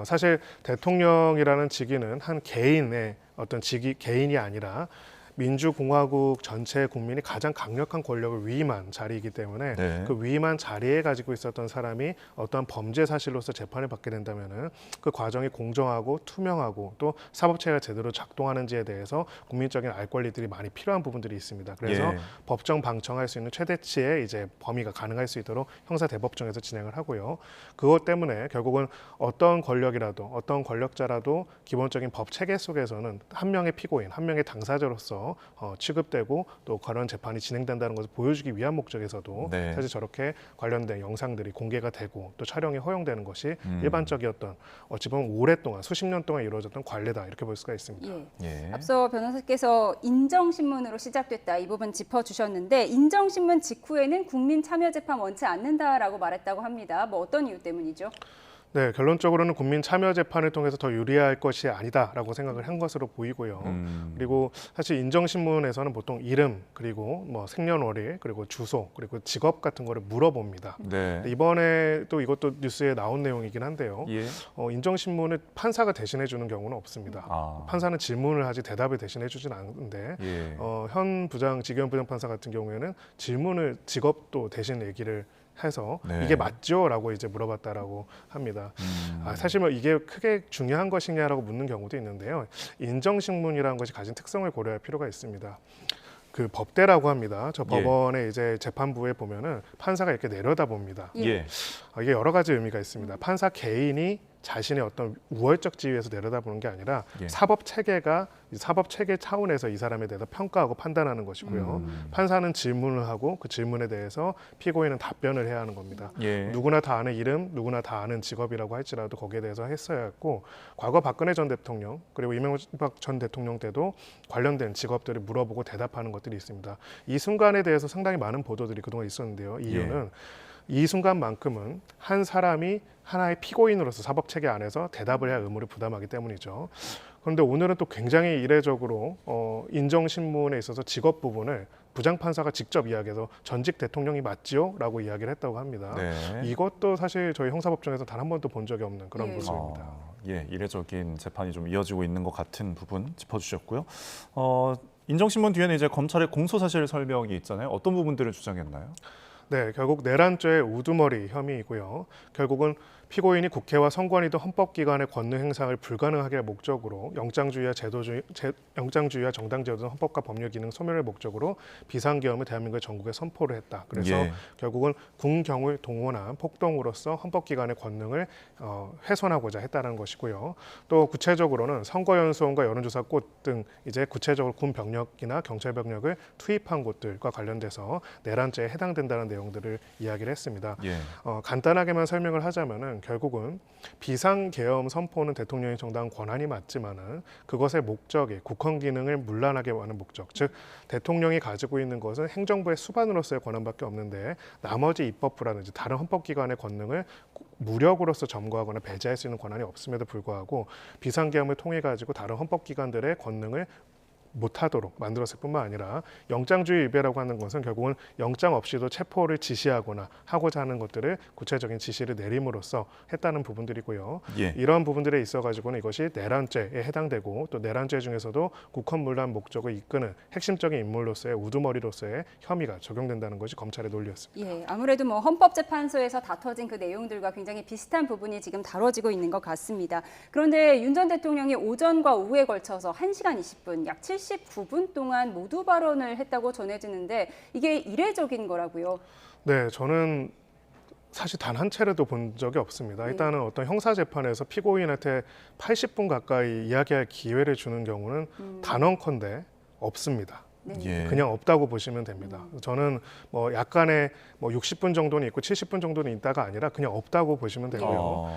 사실 대통령이라는 직위는 한 개인의 어떤 개인이 아니라 민주공화국 전체 국민이 가장 강력한 권력을 위임한 자리이기 때문에 그 위임한 자리에 가지고 있었던 사람이 어떠한 범죄 사실로서 재판을 받게 된다면은 그 과정이 공정하고 투명하고 또 사법체계가 제대로 작동하는지에 대해서 국민적인 알 권리들이 많이 필요한 부분들이 있습니다. 그래서 법정 방청할 수 있는 최대치의 이제 범위가 가능할 수 있도록 형사 대법정에서 진행을 하고요. 그것 때문에 결국은 어떤 권력이라도 어떤 권력자라도 기본적인 법 체계 속에서는 한 명의 피고인, 한 명의 당사자로서 취급되고 또 그런 재판이 진행된다는 것을 보여주기 위한 목적에서도 사실 저렇게 관련된 영상들이 공개가 되고 또 촬영이 허용되는 것이 일반적이었던 어찌 보면 오랫동안 수십 년 동안 이루어졌던 관례다 이렇게 볼 수가 있습니다. 앞서 변호사께서 인정신문으로 시작됐다 이 부분 짚어주셨는데 인정신문 직후에는 국민참여재판 원치 않는다라고 말했다고 합니다. 뭐 어떤 이유 때문이죠? 네, 결론적으로는 국민 참여 재판을 통해서 더 유리할 것이 아니다라고 생각을 한 것으로 보이고요. 그리고 사실 인정신문에서는 보통 이름 그리고 뭐 생년월일 그리고 주소 그리고 직업 같은 거를 물어봅니다. 이번에 또 이것도 뉴스에 나온 내용이긴 한데요. 인정신문을 판사가 대신해 주는 경우는 없습니다. 판사는 질문을 하지 대답을 대신해 주진 않는데 지기현 부장판사 같은 경우에는 질문을 직업도 대신 얘기를 해서 네. 이게 맞죠?라고 이제 물어봤다라고 합니다. 사실 뭐 이게 크게 중요한 것이냐라고 묻는 경우도 있는데요. 인정신문이라는 것이 가진 특성을 고려할 필요가 있습니다. 그 법대라고 합니다. 저 법원의 이제 재판부에 보면은 판사가 이렇게 내려다 봅니다. 예. 이게 여러 가지 의미가 있습니다. 판사 개인이 자신의 어떤 우월적 지위에서 내려다보는 게 아니라 사법 체계가 사법 체계 차원에서 이 사람에 대해서 평가하고 판단하는 것이고요. 판사는 질문을 하고 그 질문에 대해서 피고인은 답변을 해야 하는 겁니다. 누구나 다 아는 이름, 누구나 다 아는 직업이라고 할지라도 거기에 대해서 했어야 했고, 과거 박근혜 전 대통령 그리고 이명박 전 대통령 때도 관련된 직업들을 물어보고 대답하는 것들이 있습니다. 이 순간에 대해서 상당히 많은 보도들이 그동안 있었는데요. 이유는 이 순간만큼은 한 사람이 하나의 피고인으로서 사법체계 안에서 대답을 해야 의무를 부담하기 때문이죠. 그런데 오늘은 또 굉장히 이례적으로 인정신문에 있어서 직업 부분을 부장판사가 직접 이야기해서 전직 대통령이 맞지요? 라고 이야기를 했다고 합니다. 이것도 사실 저희 형사법정에서 단 한 번도 본 적이 없는 그런 모습입니다. 이례적인 재판이 좀 이어지고 있는 것 같은 부분 짚어주셨고요. 인정신문 뒤에는 이제 검찰의 공소사실 설명이 있잖아요. 어떤 부분들을 주장했나요? 네, 결국 내란죄의 우두머리 혐의이고요. 결국은 피고인이 국회와 선관위도 헌법기관의 권능 행사를 불가능하게 할 목적으로 영장주의와 영장주의와 정당제도 등 헌법과 법률 기능 소멸을 목적으로 비상계엄을 대한민국의 전국에 선포를 했다. 그래서 결국은 군경을 동원한 폭동으로서 헌법기관의 권능을 훼손하고자 했다는 것이고요. 또 구체적으로는 선거연수원과 여론조사꽃 등 이제 구체적으로 군 병력이나 경찰 병력을 투입한 곳들과 관련돼서 내란죄에 해당된다는 내용들을 이야기를 했습니다. 간단하게만 설명을 하자면은 결국은 비상계엄 선포는 대통령이 정당한 권한이 맞지만은 그것의 목적이 국헌 기능을 문란하게 하는 목적, 즉 대통령이 가지고 있는 것은 행정부의 수반으로서의 권한밖에 없는데 나머지 입법부라든지 다른 헌법기관의 권능을 무력으로서 점거하거나 배제할 수 있는 권한이 없음에도 불구하고 비상계엄을 통해 가지고 다른 헌법기관들의 권능을 못하도록 만들었을 뿐만 아니라 영장주의 위배라고 하는 것은 결국은 영장 없이도 체포를 지시하거나 하고자 하는 것들을 구체적인 지시를 내림으로써 했다는 부분들이고요. 이런 부분들에 있어 가지고는 이것이 내란죄에 해당되고 또 내란죄 중에서도 국헌문란 목적을 이끄는 핵심적인 인물로서의 우두머리로서의 혐의가 적용된다는 것이 검찰의 논리였습니다. 아무래도 뭐 헌법재판소에서 다퉈진 그 내용들과 굉장히 비슷한 부분이 지금 다뤄지고 있는 것 같습니다. 그런데 윤 전 대통령이 오전과 오후에 걸쳐서 1시간 20분, 약 79분 동안 모두 발언을 했다고 전해지는데 이게 이례적인 거라고요? 네, 저는 사실 단 한 차례도 본 적이 없습니다. 일단은 어떤 형사재판에서 피고인한테 80분 가까이 이야기할 기회를 주는 경우는 단언컨대 없습니다. 그냥 없다고 보시면 됩니다. 저는 뭐 약간의 뭐 60분 정도는 있고 70분 정도는 있다가 아니라 그냥 없다고 보시면 되고요.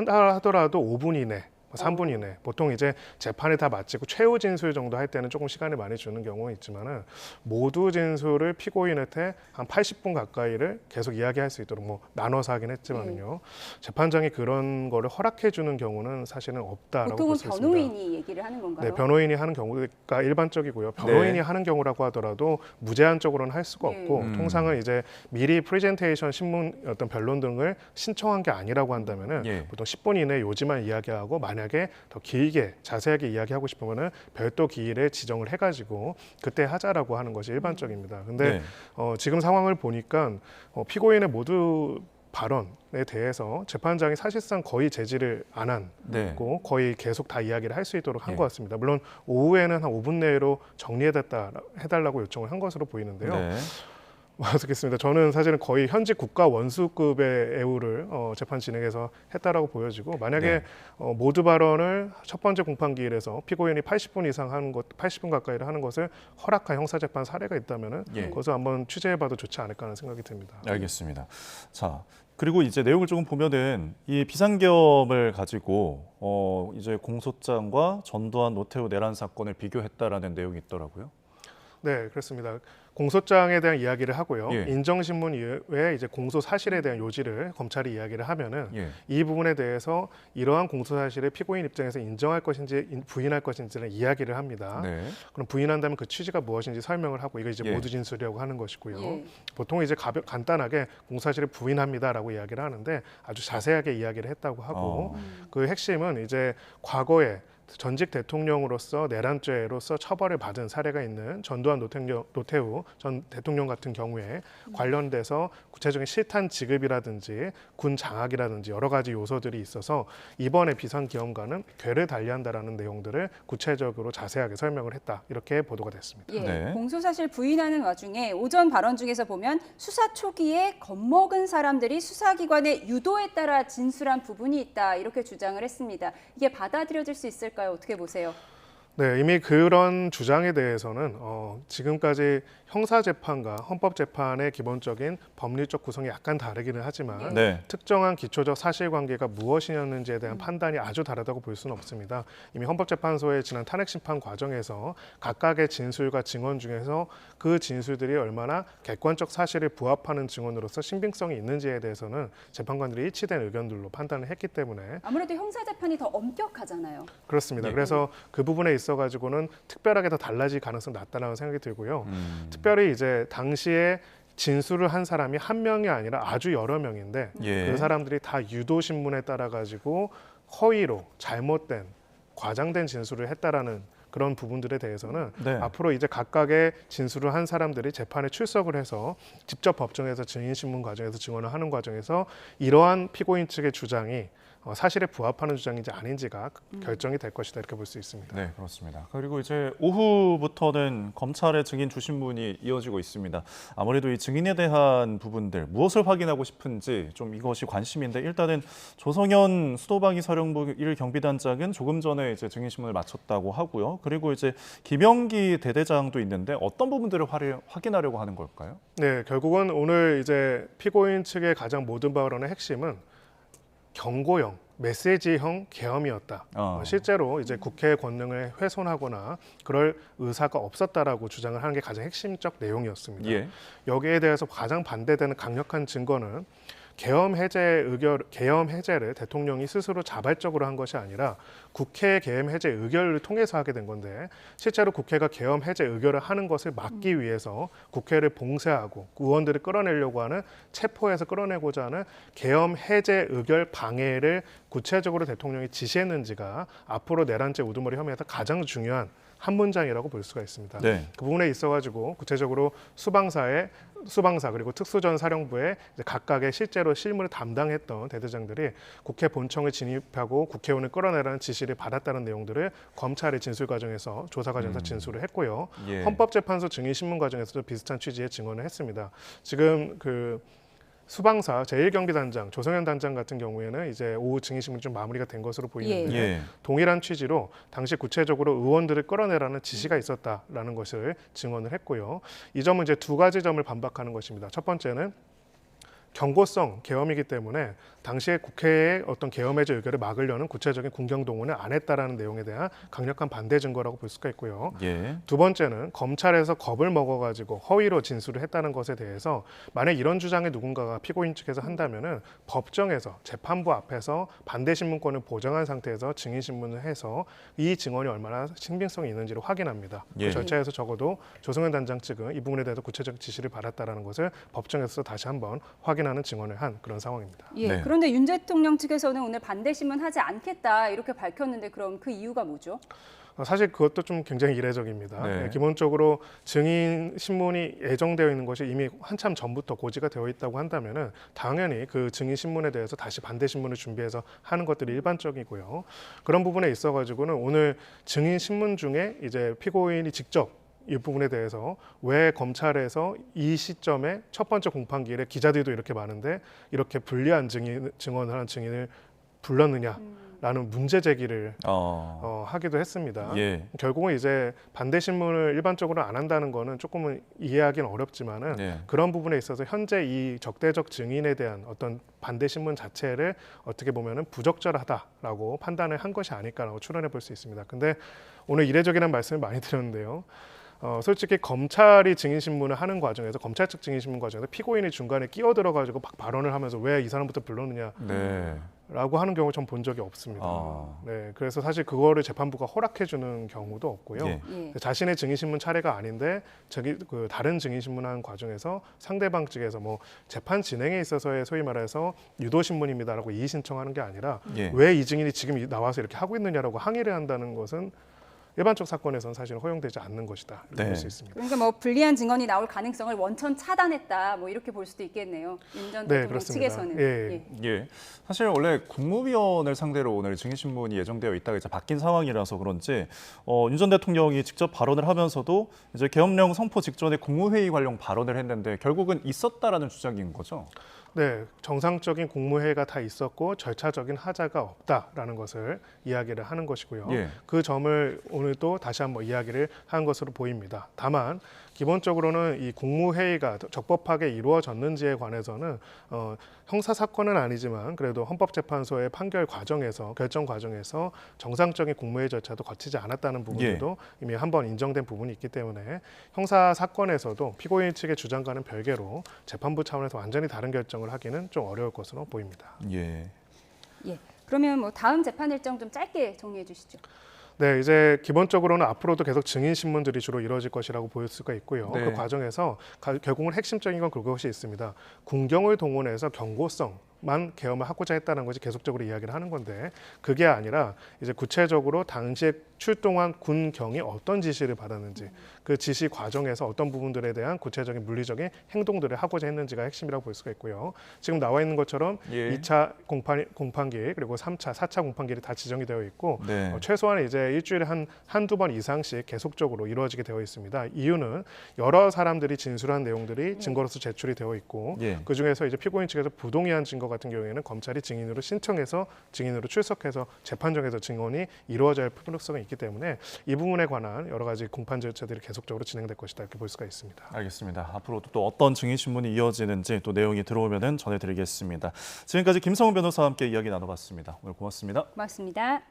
하더라도 5분 이내, 3분 이내. 보통 이제 재판이 다 마치고 최후 진술 정도 할 때는 조금 시간을 많이 주는 경우는 있지만은 모두 진술을 피고인한테 한 80분 가까이를 계속 이야기할 수 있도록 뭐 나눠서 하긴 했지만은요. 재판장이 그런 거를 허락해 주는 경우는 사실은 없다라고 볼 수 있습니다. 보통은 변호인이 얘기를 하는 건가요? 네, 변호인이 하는 경우가 일반적이고요. 변호인이 하는 경우라고 하더라도 무제한적으로는 할 수가 없고 통상은 이제 미리 프레젠테이션 신문 어떤 변론 등을 신청한 게 아니라고 한다면은 보통 10분 이내 요지만 이야기하고 만약에 더 길게 자세하게 이야기하고 싶으면은 별도 기일에 지정을 해가지고 그때 하자라고 하는 것이 일반적입니다. 근데 지금 상황을 보니까 피고인의 모두 발언에 대해서 재판장이 사실상 거의 제지를 안 한 거 거의 계속 다 이야기를 할 수 있도록 한 것 같습니다. 물론 오후에는 한 5분 내로 정리해달라고 요청을 한 것으로 보이는데요. 어떻겠습니다. 저는 사실은 거의 현직 국가 원수급의 애우를 재판 진행해서 했다라고 보여지고 만약에 모두 발언을 첫 번째 공판기일에서 피고인이 80분 이상 하는 것, 80분 가까이를 하는 것을 허락한 형사재판 사례가 있다면은 그것을 한번 취재해봐도 좋지 않을까 하는 생각이 듭니다. 알겠습니다. 자. 그리고 이제 내용을 조금 보면은 이 비상계엄을 가지고 이제 공소장과 전두환 노태우 내란 사건을 비교했다라는 내용이 있더라고요. 네, 그렇습니다. 공소장에 대한 이야기를 하고요. 인정신문 이외에 이제 공소 사실에 대한 요지를 검찰이 이야기를 하면은 이 부분에 대해서 이러한 공소 사실을 피고인 입장에서 인정할 것인지 부인할 것인지를 이야기를 합니다. 그럼 부인한다면 그 취지가 무엇인지 설명을 하고 이거 이제 모두 진술이라고 하는 것이고요. 보통 이제 간단하게 공소 사실을 부인합니다라고 이야기를 하는데 아주 자세하게 이야기를 했다고 하고 그 핵심은 이제 과거에 전직 대통령으로서 내란죄로서 처벌을 받은 사례가 있는 전두환 노태우 전 대통령 같은 경우에 관련돼서 구체적인 실탄 지급이라든지 군 장악이라든지 여러 가지 요소들이 있어서 이번에 비상기엄과는 궤를 달리한다라는 내용들을 구체적으로 자세하게 설명을 했다. 이렇게 보도가 됐습니다. 예, 네. 공소사실 부인하는 와중에 오전 발언 중에서 보면 수사 초기에 겁먹은 사람들이 수사기관의 유도에 따라 진술한 부분이 있다. 이렇게 주장을 했습니다. 이게 받아들여질 수 있을까요? 어떻게 보세요? 네, 이미 그런 주장에 대해서는 지금까지 형사재판과 헌법재판의 기본적인 법리적 구성이 약간 다르기는 하지만 네. 특정한 기초적 사실관계가 무엇이었는지에 대한 판단이 아주 다르다고 볼 수는 없습니다. 이미 헌법재판소의 지난 탄핵심판 과정에서 각각의 진술과 증언 중에서 그 진술들이 얼마나 객관적 사실에 부합하는 증언으로서 신빙성이 있는지에 대해서는 재판관들이 일치된 의견들로 판단을 했기 때문에 아무래도 형사재판이 더 엄격하잖아요. 그렇습니다. 네. 그래서 그 부분에 있어가지고는 특별하게 더 달라질 가능성이 낮다라는 생각이 들고요. 특별히 이제 당시에 진술을 한 사람이 한 명이 아니라 아주 여러 명인데 예. 그 사람들이 다 유도 신문에 따라 가지고 허위로 잘못된 과장된 진술을 했다라는 그런 부분들에 대해서는 네. 앞으로 이제 각각의 진술을 한 사람들이 재판에 출석을 해서 직접 법정에서 증인신문 과정에서 증언을 하는 과정에서 이러한 피고인 측의 주장이 사실에 부합하는 주장인지 아닌지가 결정이 될 것이다 이렇게 볼 수 있습니다. 네, 그렇습니다. 그리고 이제 오후부터는 검찰의 증인 주신문이 이어지고 있습니다. 아무래도 이 증인에 대한 부분들 무엇을 확인하고 싶은지 좀 이것이 관심인데 일단은 조성현 수도방위 사령부 1경비단장은 조금 전에 이제 증인신문을 마쳤다고 하고요. 그리고 이제 김영기 대대장도 있는데 어떤 부분들을 확인하려고 하는 걸까요? 네, 결국은 오늘 이제 피고인 측의 가장 모든 발언의 핵심은 경고형, 메시지형 계엄이었다. 실제로 이제 국회의 권능을 훼손하거나 그럴 의사가 없었다라고 주장을 하는 게 가장 핵심적 내용이었습니다. 예. 여기에 대해서 가장 반대되는 강력한 증거는 계엄 해제를 대통령이 스스로 자발적으로 한 것이 아니라 국회 계엄 해제 의결을 통해서 하게 된 건데 실제로 국회가 계엄 해제 의결을 하는 것을 막기 위해서 국회를 봉쇄하고 의원들을 끌어내려고 하는 체포해서 끌어내고자 하는 계엄 해제 의결 방해를 구체적으로 대통령이 지시했는지가 앞으로 내란죄 우두머리 혐의에서 가장 중요한 한 문장이라고 볼 수가 있습니다. 네. 그 부분에 있어가지고 구체적으로 수방사 그리고 특수전 사령부의 각각의 실제로 실무를 담당했던 대대장들이 국회 본청에 진입하고 국회의원을 끌어내라는 지시를 받았다는 내용들을 검찰의 진술 과정에서 조사 과정에서 진술을 했고요. 예. 헌법재판소 증인신문 과정에서도 비슷한 취지의 증언을 했습니다. 지금 그 수방사 제1경비단장 조성현 단장 같은 경우에는 이제 오후 증인신문이 좀 마무리가 된 것으로 보이는데 예. 동일한 취지로 당시 구체적으로 의원들을 끌어내라는 지시가 있었다라는 것을 증언을 했고요. 이 점은 이제 두 가지 점을 반박하는 것입니다. 첫 번째는 경고성 계엄이기 때문에 당시에 국회의 어떤 계엄 해제 의결을 막으려는 구체적인 군경 동원을 안 했다라는 내용에 대한 강력한 반대 증거라고 볼 수가 있고요. 예. 두 번째는 검찰에서 겁을 먹어가지고 허위로 진술을 했다는 것에 대해서 만약 이런 주장을 누군가가 피고인 측에서 한다면은 법정에서 재판부 앞에서 반대 신문권을 보장한 상태에서 증인 신문을 해서 이 증언이 얼마나 신빙성이 있는지를 확인합니다. 예. 그 절차에서 적어도 조성현 단장 측은 이 부분에 대해서 구체적 지시를 받았다라는 것을 법정에서 다시 한번 확인하는 증언을 한 그런 상황입니다. 예. 네. 그런데 윤 대통령 측에서는 오늘 반대 신문하지 않겠다 이렇게 밝혔는데 그럼 그 이유가 뭐죠? 사실 그것도 좀 굉장히 이례적입니다. 네. 기본적으로 증인 신문이 예정되어 있는 것이 이미 한참 전부터 고지가 되어 있다고 한다면은 당연히 그 증인 신문에 대해서 다시 반대 신문을 준비해서 하는 것들이 일반적이고요. 그런 부분에 있어가지고는 오늘 증인 신문 중에 이제 피고인이 직접 이 부분에 대해서 왜 검찰에서 이 시점에 첫 번째 공판기일에 기자들도 이렇게 많은데 이렇게 불리한 증언을 하는 증인을 불렀느냐라는 문제 제기를 하기도 했습니다. 예. 결국은 이제 반대 신문을 일반적으로 안 한다는 거는 조금은 이해하기는 어렵지만은 예. 그런 부분에 있어서 현재 이 적대적 증인에 대한 어떤 반대 신문 자체를 어떻게 보면은 부적절하다라고 판단을 한 것이 아닐까라고 추론해 볼 수 있습니다. 근데 오늘 이례적이라는 말씀을 많이 드렸는데요. 솔직히 검찰이 증인신문을 하는 과정에서 검찰 측 증인신문 과정에서 피고인이 중간에 끼어들어가지고 막 발언을 하면서 왜 이 사람부터 불렀느냐. 네. 라고 하는 경우 전 본 적이 없습니다. 네, 그래서 사실 그거를 재판부가 허락해주는 경우도 없고요. 예. 자신의 증인신문 차례가 아닌데 다른 증인신문하는 과정에서 상대방 측에서 뭐 재판 진행에 있어서의 소위 말해서 유도신문입니다라고 이의 신청하는 게 아니라 예. 왜 이 증인이 지금 나와서 이렇게 하고 있느냐라고 항의를 한다는 것은 일반적 사건에서는 사실 허용되지 않는 것이다. 이렇게 볼 수 있습니다. 그러니까 뭐 불리한 증언이 나올 가능성을 원천 차단했다. 뭐 이렇게 볼 수도 있겠네요. 윤 전 대통령 측에서는. 예. 사실 원래 국무위원을 상대로 오늘 증인신문이 예정되어 있다가 이제 바뀐 상황이라서 그런지 윤 전 대통령이 직접 발언을 하면서도 이제 계엄령 선포 직전에 국무회의 관련 발언을 했는데 결국은 있었다라는 주장인 거죠. 네, 정상적인 국무회의가 다 있었고 절차적인 하자가 없다라는 것을 이야기를 하는 것이고요. 예. 그 점을 오늘 또 다시 한번 이야기를 한 것으로 보입니다. 다만 기본적으로는 이 국무회의가 적법하게 이루어졌는지에 관해서는 형사 사건은 아니지만 그래도 헌법재판소의 판결 과정에서 결정 과정에서 정상적인 국무회의 절차도 거치지 않았다는 부분도 이미 한번 인정된 부분이 있기 때문에 형사 사건에서도 피고인 측의 주장과는 별개로 재판부 차원에서 완전히 다른 결정을 하기는 좀 어려울 것으로 보입니다. 예. 그러면 뭐 다음 재판 일정 좀 짧게 정리해 주시죠. 네, 이제 기본적으로는 앞으로도 계속 증인신문들이 주로 이루어질 것이라고 보일 수가 있고요. 네. 그 과정에서 결국은 핵심적인 건 그것이 있습니다. 군경을 동원해서 경고성만 계엄을 하고자 했다는 것이 계속적으로 이야기를 하는 건데 그게 아니라 이제 구체적으로 당시에 출동한 군경이 어떤 지시를 받았는지 그 지시 과정에서 어떤 부분들에 대한 구체적인 물리적인 행동들을 하고자 했는지가 핵심이라고 볼 수가 있고요. 지금 나와 있는 것처럼 2차 공판기 그리고 3차, 4차 공판기를 다 지정이 되어 있고 최소한 이제 일주일에 한두 번 이상씩 계속적으로 이루어지게 되어 있습니다. 이유는 여러 사람들이 진술한 내용들이 증거로서 제출이 되어 있고 그중에서 이제 피고인 측에서 부동의한 증거 같은 경우에는 검찰이 증인으로 신청해서 증인으로 출석해서 재판정에서 증언이 이루어져야 할 필요성이 있기 때문에 이 부분에 관한 여러 가지 공판 절차들이 계속적으로 진행될 것이다 이렇게 볼 수가 있습니다. 알겠습니다. 앞으로도 또 어떤 증인신문이 이어지는지 또 내용이 들어오면 전해드리겠습니다. 지금까지 김성훈 변호사와 함께 이야기 나눠봤습니다. 오늘 고맙습니다. 고맙습니다.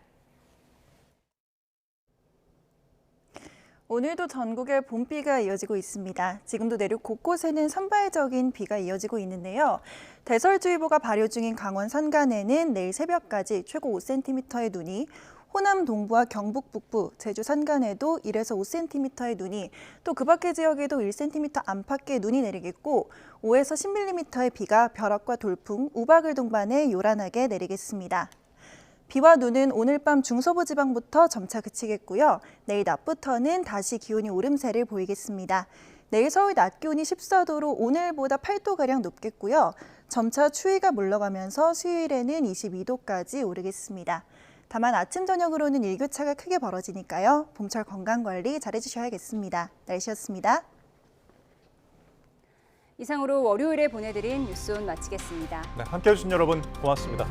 오늘도 전국에 봄비가 이어지고 있습니다. 지금도 내륙 곳곳에는 선발적인 비가 이어지고 있는데요. 대설주의보가 발효 중인 강원 산간에는 내일 새벽까지 최고 5cm의 눈이, 호남 동부와 경북 북부, 제주 산간에도 1에서 5cm의 눈이, 또 그 밖의 지역에도 1cm 안팎의 눈이 내리겠고 5에서 10mm의 비가 벼락과 돌풍, 우박을 동반해 요란하게 내리겠습니다. 비와 눈은 오늘 밤 중서부 지방부터 점차 그치겠고요. 내일 낮부터는 다시 기온이 오름세를 보이겠습니다. 내일 서울 낮 기온이 14도로 오늘보다 8도가량 높겠고요. 점차 추위가 물러가면서 수요일에는 22도까지 오르겠습니다. 다만 아침 저녁으로는 일교차가 크게 벌어지니까요. 봄철 건강관리 잘해주셔야겠습니다. 날씨였습니다. 이상으로 월요일에 보내드린 뉴스온 마치겠습니다. 네, 함께해 주신 여러분 고맙습니다.